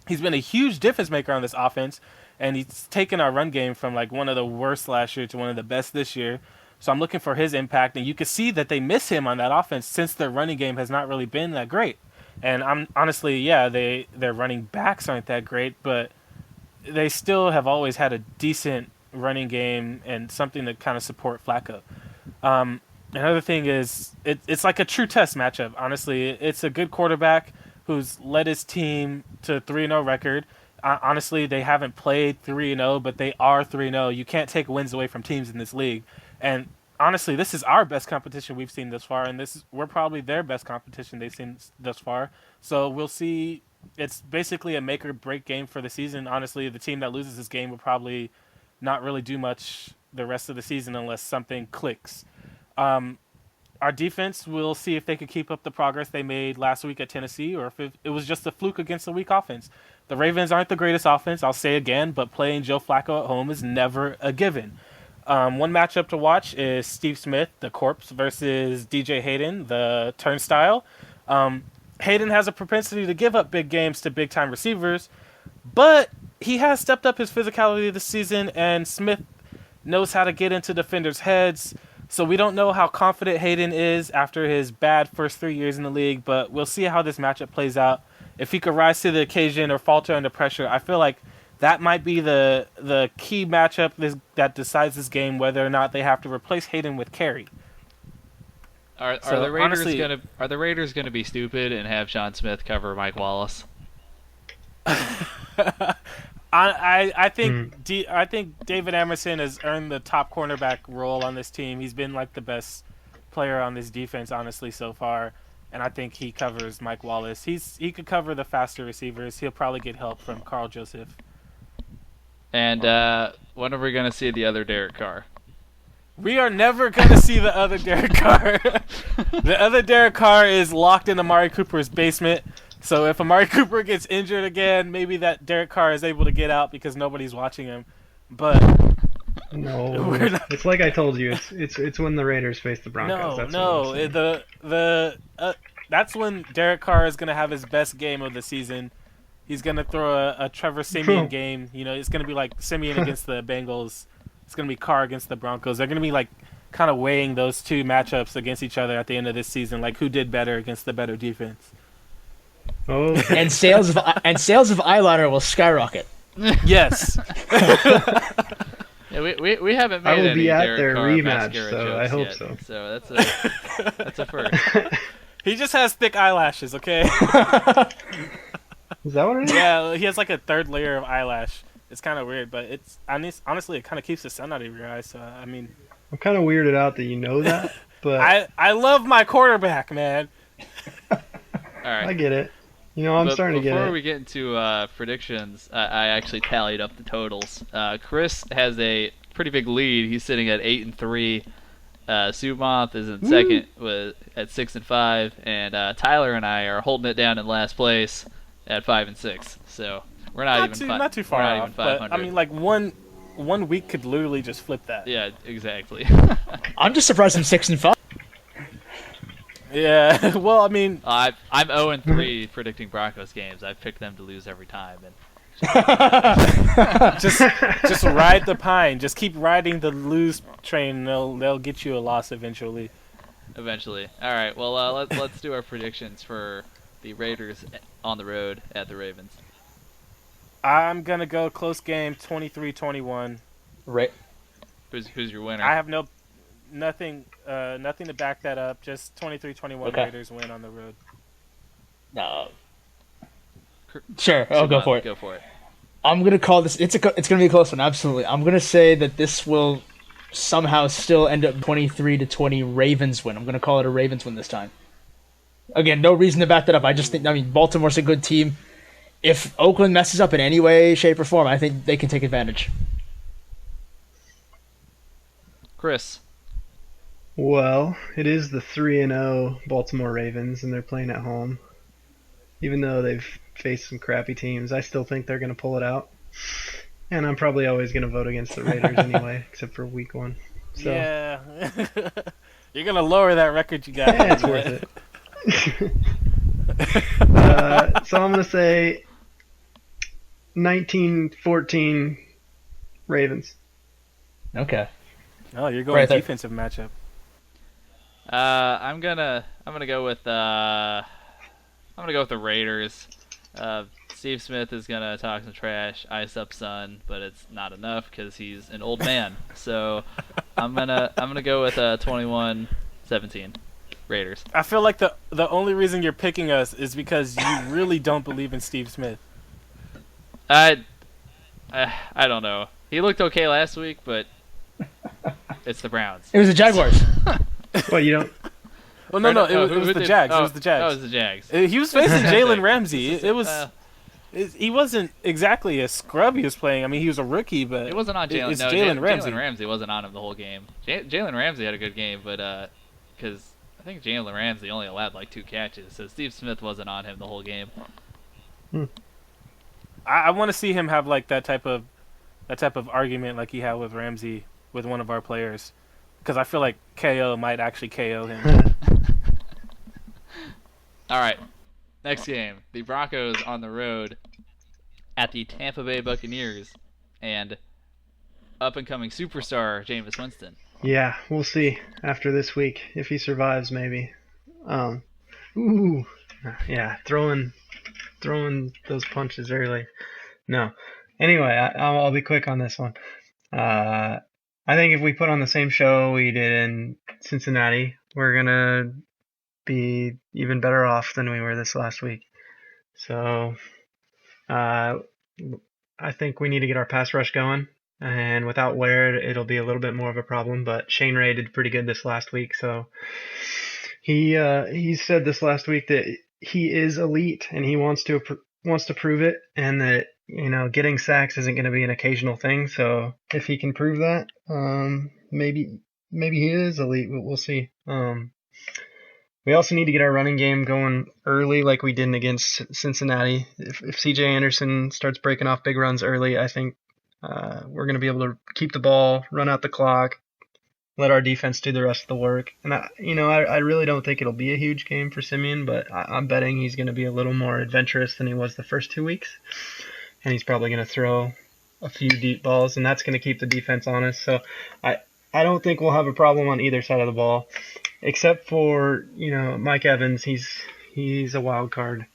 He's been a huge difference maker on this offense, and he's taken our run game from like one of the worst last year to one of the best this year. So I'm looking for his impact, and you can see that they miss him on that offense since their running game has not really been that great. And I'm honestly, their running backs aren't that great, but they still have always had a decent running game and something to kind of support Flacco. Another thing is it's like a true test matchup. Honestly, it's a good quarterback who's led his team to a 3-0 record. Honestly, they haven't played 3-0, but they are 3-0. You can't take wins away from teams in this league. And honestly, this is our best competition we've seen thus far, and we're probably their best competition they've seen thus far. So we'll see. It's basically a make or break game for the season. Honestly, the team that loses this game will probably not really do much the rest of the season unless something clicks. Our defense, we'll see if they could keep up the progress they made last week at Tennessee, or if it was just a fluke against a weak offense. The Ravens aren't the greatest offense, I'll say again, but playing Joe Flacco at home is never a given. One matchup to watch is Steve Smith, the corpse, versus DJ Hayden, the turnstile. Hayden has a propensity to give up big games to big-time receivers, but he has stepped up his physicality this season, and Smith knows how to get into defenders' heads. So we don't know how confident Hayden is after his bad first 3 years in the league, but we'll see how this matchup plays out. If he could rise to the occasion or falter under pressure, I feel like that might be the key matchup that decides this game, whether or not they have to replace Hayden with Carey. Are the Raiders gonna be stupid and have Sean Smith cover Mike Wallace? I think David Emerson has earned the top cornerback role on this team. He's been like the best player on this defense, honestly, so far. And I think he covers Mike Wallace. He could cover the faster receivers. He'll probably get help from Carl Joseph. And when are we going to see the other Derek Carr? We are never going to see the other Derek Carr. The other Derek Carr is locked in Amari Cooper's basement. So if Amari Cooper gets injured again, maybe that Derek Carr is able to get out because nobody's watching him. But no, it's like I told you. It's when the Raiders face the Broncos. That's when Derek Carr is going to have his best game of the season. He's going to throw a Trevor Siemian game. You know, it's going to be like Siemian against the Bengals. It's going to be Carr against the Broncos. They're going to be like kind of weighing those two matchups against each other at the end of this season, like who did better against the better defense. Oh, And sales of eyeliner will skyrocket. Yes. Yeah, we haven't made I will any be at Derek their Carr rematch, mascara so jokes I hope yet, so. So that's a first. He just has thick eyelashes, okay? Is that what it is? Yeah, he has like a third layer of eyelash. It's kind of weird, but it's honestly it kind of keeps the sun out of your eyes. So I mean, I'm kind of weirded out that you know that, but I love my quarterback, man. All right. I get it. You know, I'm But starting to get before it. we get into predictions, I actually tallied up the totals. Chris has a pretty big lead. He's sitting at 8-3. Sumanth is in second at 6-5, and Tyler and I are holding it down in last place at 5-6. So we're not too far not off. even But 500. I mean, like one week could literally just flip that. Yeah, exactly. I'm just surprised I'm 6-5. Yeah. Well, I mean, I'm 0-3 predicting Broncos games. I've picked them to lose every time, and just ride the pine. Just keep riding the lose train. They'll get you a loss eventually. eventually. All right. Well, let's do our predictions for the Raiders on the road at the Ravens. I'm gonna go close game, 23-21. Right. Who's your winner? I have nothing to back that up. Just 23-21 Okay. Raiders win on the road. No. Sure, I'll go for it. Go for it. I'm gonna call this. It's gonna be a close one. Absolutely. I'm gonna say that this will somehow still end up 23-20 Ravens win. I'm gonna call it a Ravens win this time. Again, no reason to back that up. I just think. I mean, Baltimore's a good team. If Oakland messes up in any way, shape, or form, I think they can take advantage. Chris. Well, it is the 3-0 Baltimore Ravens, and they're playing at home. Even though they've faced some crappy teams, I still think they're going to pull it out. And I'm probably always going to vote against the Raiders anyway, except for week 1. So, Yeah. You're gonna lower that record you got. yeah, it's worth it. So I'm going to say 19-14 Ravens. Okay. Oh, you're going Right there. defensive matchup. I'm gonna go with the Raiders. Steve Smith is gonna talk some trash, ice up son, but it's not enough because he's an old man. So I'm gonna go with 21-17 Raiders. I feel like the only reason you're picking us is because you really don't believe in Steve Smith. I don't know. He looked okay last week, but it's the Browns. It was the Jaguars. What, you don't... Well, no, it who was the did- Jags. Oh, It was the Jags. Oh, it was the Jags. He was facing Jalen Ramsey. It was. Uh, He wasn't exactly a scrub he was playing. I mean, he was a rookie, but It wasn't on Jalen. It's No, Jalen Ramsey. Jalen Ramsey wasn't on him the whole game. Jalen Ramsey had a good game, but because I think Jalen Ramsey only allowed like 2 catches, so Steve Smith wasn't on him the whole game. I want to see him have like that type of argument like he had with Ramsey with one of our players, because I feel like KO might actually KO him. All right, next game: the Broncos on the road at the Tampa Bay Buccaneers, and up-and-coming superstar Jameis Winston. Yeah, we'll see after this week if he survives. Maybe. Ooh, yeah, throwing those punches early. No. Anyway, I'll be quick on this one. I think if we put on the same show we did in Cincinnati, we're gonna be even better off than we were this last week. So, I think we need to get our pass rush going. And without Ware, it'll be a little bit more of a problem. But Shane Ray did pretty good this last week, so he said this last week that he is elite and he wants to prove it, and that getting sacks isn't going to be an occasional thing. So if he can prove that, maybe he is elite. We'll see. We also need to get our running game going early, like we did against Cincinnati. If C.J. Anderson starts breaking off big runs early, I think we're going to be able to keep the ball, run out the clock, let our defense do the rest of the work. And I really don't think it'll be a huge game for Simeon, but I'm betting he's going to be a little more adventurous than he was the first 2 weeks, and he's probably going to throw a few deep balls, and that's going to keep the defense honest. So I don't think we'll have a problem on either side of the ball, except for Mike Evans. He's a wild card.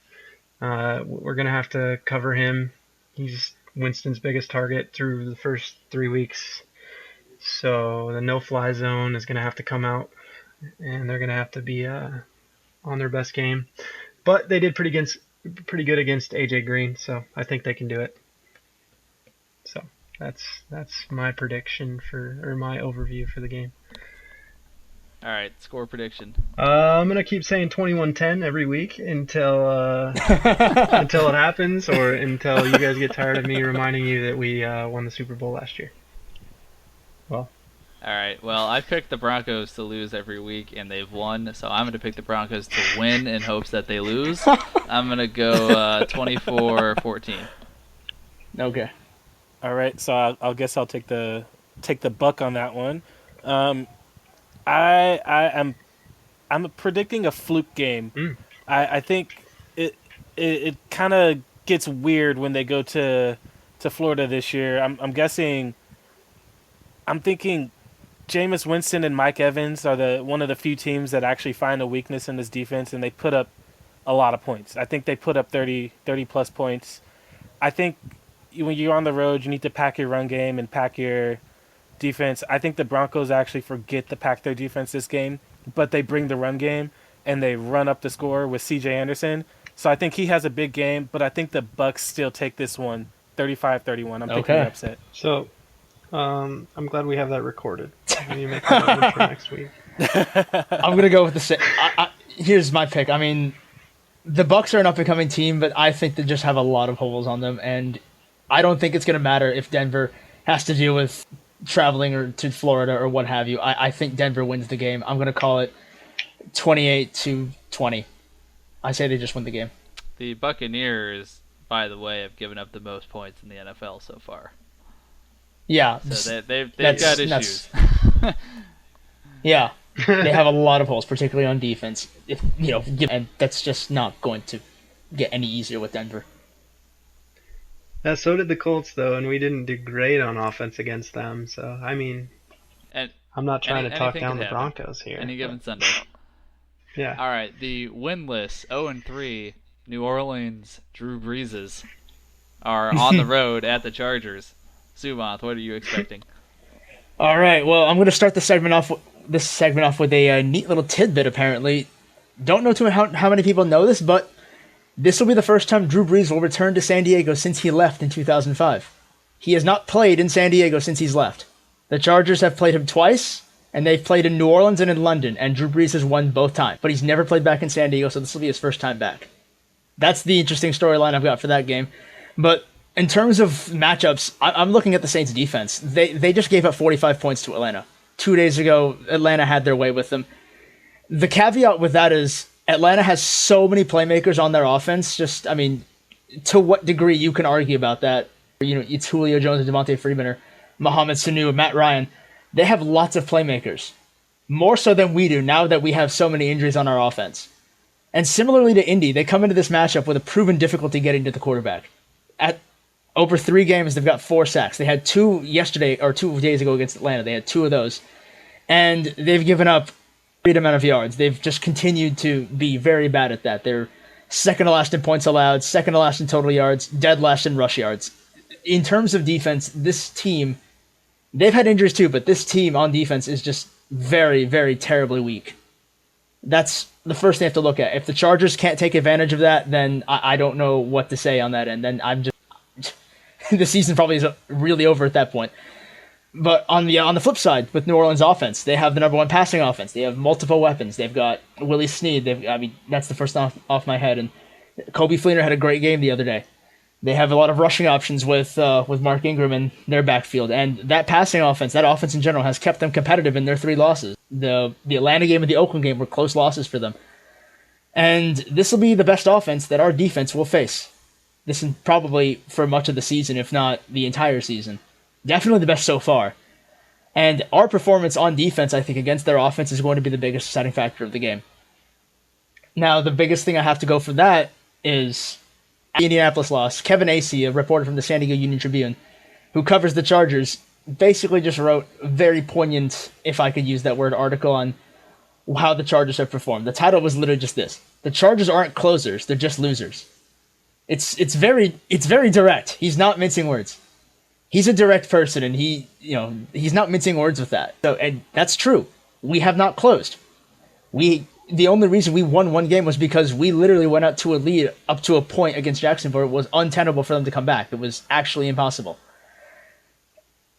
We're gonna have to cover him. He's Winston's biggest target through the first 3 weeks. So the no-fly zone is gonna have to come out, and they're gonna have to be on their best game. But they did pretty good against AJ Green, so I think they can do it. So that's my prediction or my overview for the game. All right, score prediction. I'm gonna keep saying 21-10 every week until until it happens, or until you guys get tired of me reminding you that we won the Super Bowl last year. Well. All right. Well, I picked the Broncos to lose every week, and they've won. So I'm going to pick the Broncos to win in hopes that they lose. I'm going to go 24-14. Okay. All right. So I guess I'll take the buck on that one. I'm predicting a fluke game. I think it kind of gets weird when they go to Florida this year. I'm thinking Jameis Winston and Mike Evans are one of the few teams that actually find a weakness in this defense, and they put up a lot of points. I think they put up 30 plus points. I think when you're on the road, you need to pack your run game and pack your defense. I think the Broncos actually forget to pack their defense this game, but they bring the run game, and they run up the score with C.J. Anderson. So I think he has a big game, but I think the Bucs still take this one 35-31. I'm picking the upset. So I'm glad we have that recorded. When you make that for next week. I'm going to go with the same. Here's my pick. I mean, the Bucs are an up-and-coming team, but I think they just have a lot of holes on them, and I don't think it's going to matter if Denver has to deal with traveling to Florida or what have you. I think Denver wins the game. I'm going to call it 28-20. I say they just win the game. The Buccaneers, by the way, have given up the most points in the NFL so far. Yeah. So they've got issues. Yeah. They have a lot of holes, particularly on defense. And that's just not going to get any easier with Denver. Yeah, so did the Colts, though, and we didn't do great on offense against them. So, I mean, I'm not trying to talk down the Broncos here. Any given Sunday. Yeah. All right, the winless 0-3 New Orleans Drew Breeses are on the road at the Chargers. Sumanth, what are you expecting? All right, well, I'm going to start this segment off with a neat little tidbit, apparently. Don't know how many people know this, but this will be the first time Drew Brees will return to San Diego since he left in 2005. He has not played in San Diego since he's left. The Chargers have played him twice, and they've played in New Orleans and in London, and Drew Brees has won both times. But he's never played back in San Diego, so this will be his first time back. That's the interesting storyline I've got for that game. But in terms of matchups, I'm looking at the Saints' defense. They just gave up 45 points to Atlanta. 2 days ago, Atlanta had their way with them. The caveat with that is Atlanta has so many playmakers on their offense. To what degree you can argue about that? It's Julio Jones and Devontae Freeman or Mohamed Sanu and Matt Ryan. They have lots of playmakers. More so than we do now that we have so many injuries on our offense. And similarly to Indy, they come into this matchup with a proven difficulty getting to the quarterback. At over 3 games, they've got 4 sacks. They had 2 yesterday, or 2 days ago against Atlanta. They had 2 of those. And they've given up a great amount of yards. They've just continued to be very bad at that. They're second to last in points allowed, second to last in total yards, dead last in rush yards. In terms of defense, this team, they've had injuries too, but this team on defense is just very, very terribly weak. That's the first thing you have to look at. If the Chargers can't take advantage of that, then I don't know what to say on that end. Then I'm just the season probably is really over at that point. But on the flip side, with New Orleans offense, they have the number 1 passing offense. They have multiple weapons. They've got Willie Snead. That's the first off my head. And Kobe Fleener had a great game the other day. They have a lot of rushing options with Mark Ingram in their backfield. And that passing offense, that offense in general, has kept them competitive in their 3 losses. The Atlanta game and the Oakland game were close losses for them. And this will be the best offense that our defense will face. This is probably for much of the season, if not the entire season. Definitely the best so far. And our performance on defense, I think, against their offense is going to be the biggest deciding factor of the game. Now, the biggest thing I have to go for that is the Indianapolis loss. Kevin Acee, a reporter from the San Diego Union-Tribune, who covers the Chargers, basically just wrote a very poignant, if I could use that word, article on how the Chargers have performed. The title was literally just this: the Chargers aren't closers; they're just losers. It's very direct. He's not mincing words. He's a direct person, and he's not mincing words with that. So, and that's true. We have not closed. The only reason we won one game was because we literally went out to a lead up to a point against Jacksonville. It was untenable for them to come back. It was actually impossible.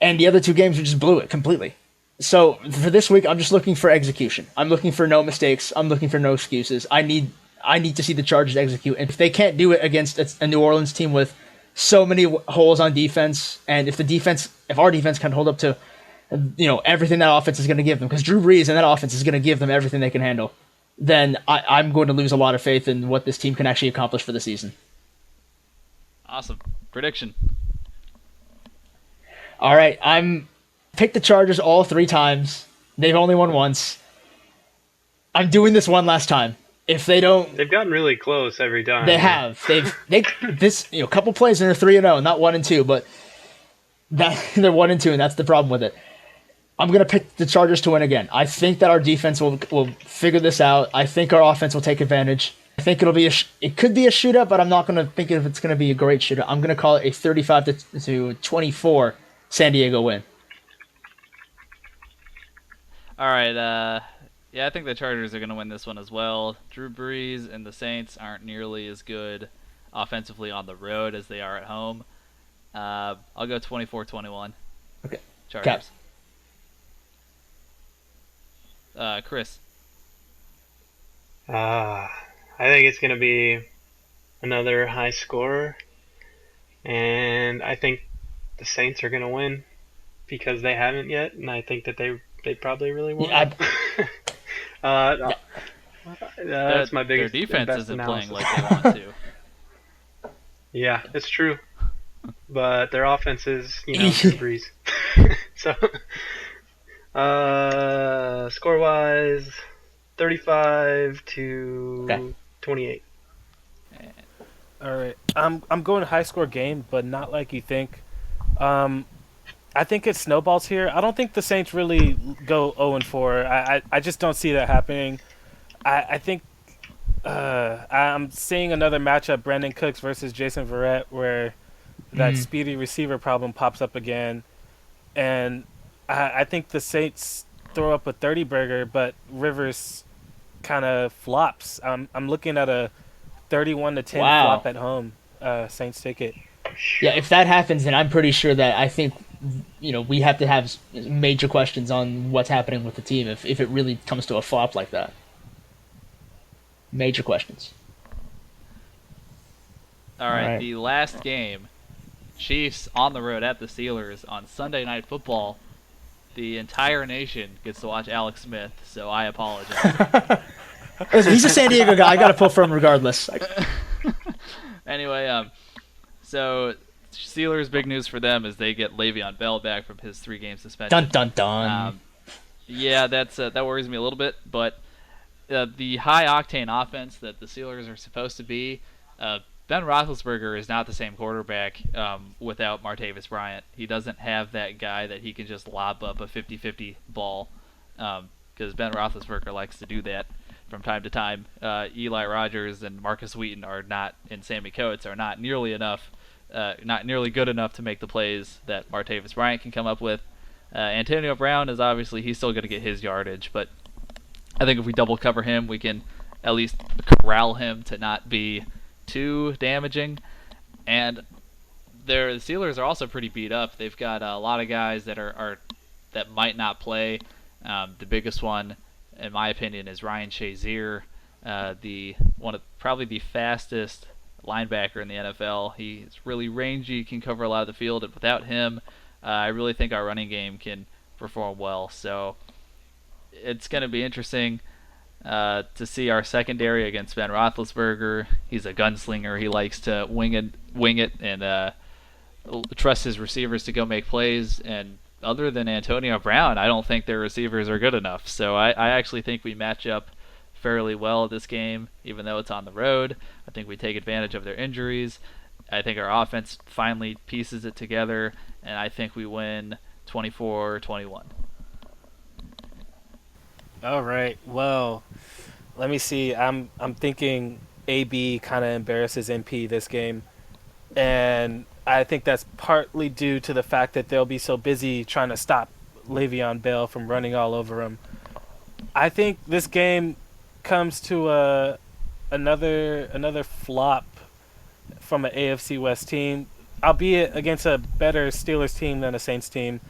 And the other two games, we just blew it completely. So for this week, I'm just looking for execution. I'm looking for no mistakes. I'm looking for no excuses. I need to see the Chargers execute. And if they can't do it against a New Orleans team with so many holes on defense, and if our defense can hold up to everything that offense is going to give them, because Drew Brees and that offense is going to give them everything they can handle, then I'm going to lose a lot of faith in what this team can actually accomplish for the season. Awesome. Prediction. All right, I'm picked the Chargers all 3 times. They've only won once. I'm doing this one last time. If they don't, they've gotten really close every time. They have. They've couple plays and they're 3-0, not 1-2, but they're 1-2, and that's the problem with it. I'm gonna pick the Chargers to win again. I think that our defense will figure this out. I think our offense will take advantage. I think it could be a shootout, but I'm not gonna think if it's gonna be a great shootout. I'm gonna call it a 35-24 San Diego win. All right. Yeah, I think the Chargers are going to win this one as well. Drew Brees and the Saints aren't nearly as good offensively on the road as they are at home. I'll go 24-21. Okay. Chargers. Chris. I think it's going to be another high score, and I think the Saints are going to win because they haven't yet, and I think that they probably really won't. That's my biggest. Their defense isn't analysis. playing like they want to. Yeah, it's true. But their offense is, Drew Brees. So, score-wise, 35-28. All right, I'm going high score game, but not like you think. I think it snowballs here. I don't think the Saints really go 0-4. I just don't see that happening. I think I'm seeing another matchup, Brandon Cooks versus Jason Verrett, where that speedy receiver problem pops up again. And I think the Saints throw up a 30-burger, but Rivers kind of flops. I'm looking at a 31-10 flop at home. Saints take it. Yeah, if that happens, then I'm pretty sure that I think we have to have major questions on what's happening with the team if it really comes to a flop like that. Major questions. All right, the last game, Chiefs on the road at the Steelers on Sunday Night Football. The entire nation gets to watch Alex Smith, so I apologize. He's a San Diego guy. I got to pull for him regardless. Anyway, so Steelers, big news for them is they get Le'Veon Bell back from his 3-game suspension. Dun dun dun. Yeah, that worries me a little bit, but the high octane offense that the Steelers are supposed to be, Ben Roethlisberger is not the same quarterback without Martavis Bryant. He doesn't have that guy that he can just lob up a 50-50 ball, because Ben Roethlisberger likes to do that from time to time. Eli Rogers and Marcus Wheaton and Sammy Coates are not nearly good enough to make the plays that Martavis Bryant can come up with. Antonio Brown is he's still going to get his yardage, but I think if we double cover him, we can at least corral him to not be too damaging. And the Steelers are also pretty beat up. They've got a lot of guys that that might not play. The biggest one, in my opinion, is Ryan Shazier, probably the fastest linebacker in the NFL. He's really rangy, can cover a lot of the field, and without him, I really think our running game can perform well. So it's going to be interesting to see our secondary against Ben Roethlisberger. He's a gunslinger. He likes to wing it, and trust his receivers to go make plays. And other than Antonio Brown, I don't think their receivers are good enough. So I actually think we match up fairly well this game, even though it's on the road. I think we take advantage of their injuries. I think our offense finally pieces it together, and I think we win 24-21. All right. Well, let me see. I'm thinking AB kind of embarrasses MP this game, and I think that's partly due to the fact that they'll be so busy trying to stop Le'Veon Bell from running all over him. I think this game comes to another flop from an AFC West team, albeit against a better Steelers team than a Saints team,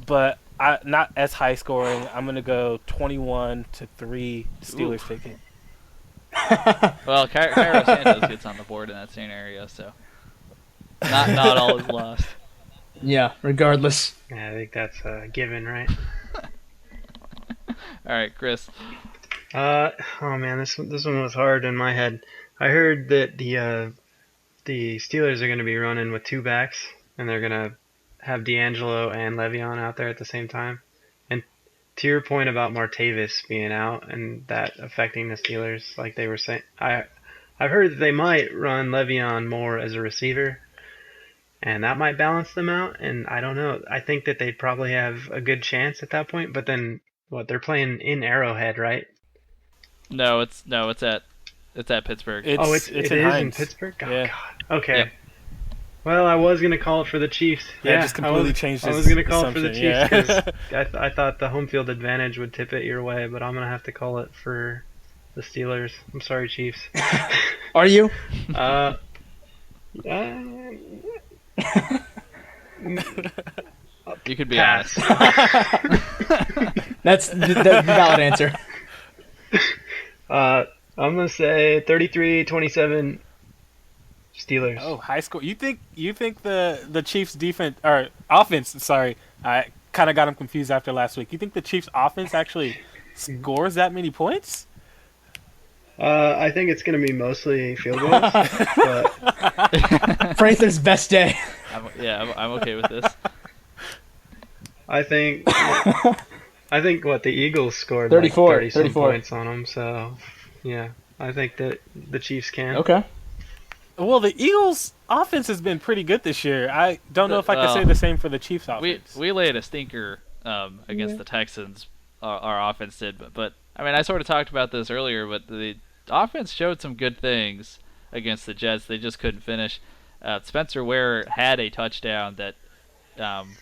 but not as high scoring. I'm going to go 21-3 Steelers taking. Well, Cairo Santos gets on the board in that scenario, so not all is lost. Yeah, regardless. Yeah, I think that's a given, right? All right, Chris. Oh man, this one was hard in my head. I heard that the Steelers are going to be running with two backs, and they're going to have D'Angelo and Le'Veon out there at the same time. And to your point about Martavis being out and that affecting the Steelers, like they were saying, I've heard that they might run Le'Veon more as a receiver, and that might balance them out. And I don't know. I think that they'd probably have a good chance at that point. But then, they're playing in Arrowhead, right? No, it's at Pittsburgh. It is in Pittsburgh? Oh, yeah. God. Okay. Yep. Well, I was going to call it for the Chiefs. Yeah, just completely changed I was going to call it for the assumption, Chiefs because I thought the home field advantage would tip it your way, but I'm going to have to call it for the Steelers. I'm sorry, Chiefs. Are you? You could be Pass. honest. That's the valid answer. I'm going to say 33-27 Steelers. Oh, high score. You think the Chiefs defense or offense, sorry, I kind of got them confused after last week. You think the Chiefs offense actually scores that many points? I think it's going to be mostly field goals. But Prather's best day. I'm okay with this. I think the Eagles scored 34 like 30 points on them, so yeah, I think that the Chiefs can. Okay. Well, the Eagles' offense has been pretty good this year. I don't know if I can say the same for the Chiefs' offense. We laid a stinker against the Texans. Our offense did, but I mean, I sort of talked about this earlier, but the offense showed some good things against the Jets. They just couldn't finish. Spencer Ware had a touchdown that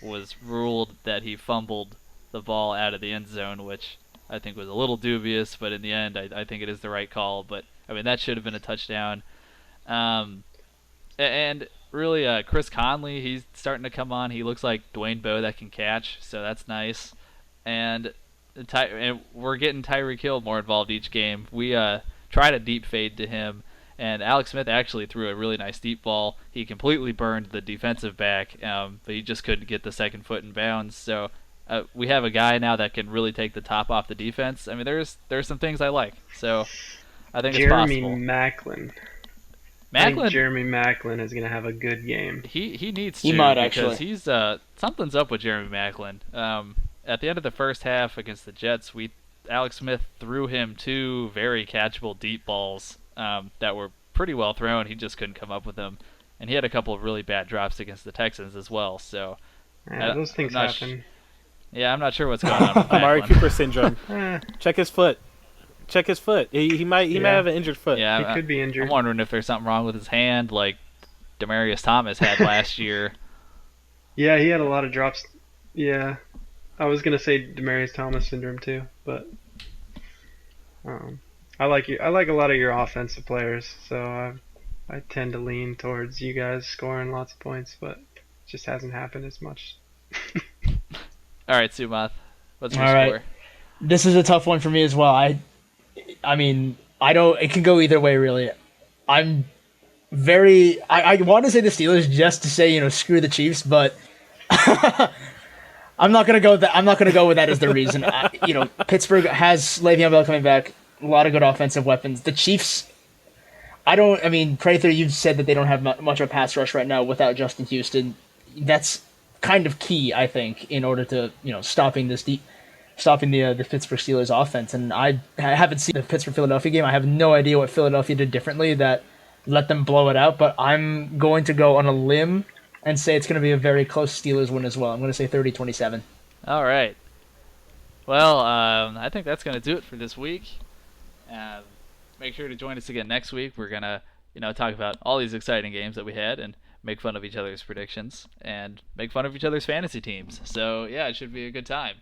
was ruled that he fumbled the ball out of the end zone, which I think was a little dubious, but in the end, I think it is the right call. But I mean, that should have been a touchdown. And really, Chris Conley, he's starting to come on. He looks like Dwayne Bowe that can catch, so that's nice. And we're getting Tyreek Hill more involved each game. We tried a deep fade to him, and Alex Smith actually threw a really nice deep ball. He completely burned the defensive back, but he just couldn't get the second foot in bounds. So we have a guy now that can really take the top off the defense. I mean, there's some things I like. So I think it's possible. I think Jeremy Maclin is going to have a good game. He needs to. He might, because actually. He's something's up with Jeremy Maclin. At the end of the first half against the Jets, Alex Smith threw him two very catchable deep balls that were pretty well thrown. He just couldn't come up with them, and he had a couple of really bad drops against the Texans as well. So those things happen. I'm not sure what's going on with Amari Maclin. Cooper syndrome. Check his foot. He might have an injured foot. Yeah, he could be injured. I'm wondering if there's something wrong with his hand, like Demaryius Thomas had last year. Yeah, he had a lot of drops. Yeah, I was gonna say Demaryius Thomas syndrome too, but I like a lot of your offensive players, so I tend to lean towards you guys scoring lots of points, but it just hasn't happened as much. All right, Sumanth, what's your All right. score? This is a tough one for me as well. I mean, I don't. It can go either way, really. I want to say the Steelers just to say, screw the Chiefs, but I'm not gonna go with that. I'm not gonna go with that as the reason. Pittsburgh has Le'Veon Bell coming back, a lot of good offensive weapons. The Chiefs, Prather, you've said that they don't have much of a pass rush right now without Justin Houston. That's kind of key, I think, in order to stopping the Pittsburgh Steelers offense. And I haven't seen the Pittsburgh-Philadelphia game. I have no idea what Philadelphia did differently that let them blow it out. But I'm going to go on a limb and say it's going to be a very close Steelers win as well. I'm going to say 30-27. All right. Well, I think that's going to do it for this week. Make sure to join us again next week. We're going to, talk about all these exciting games that we had and make fun of each other's predictions and make fun of each other's fantasy teams. So, yeah, it should be a good time.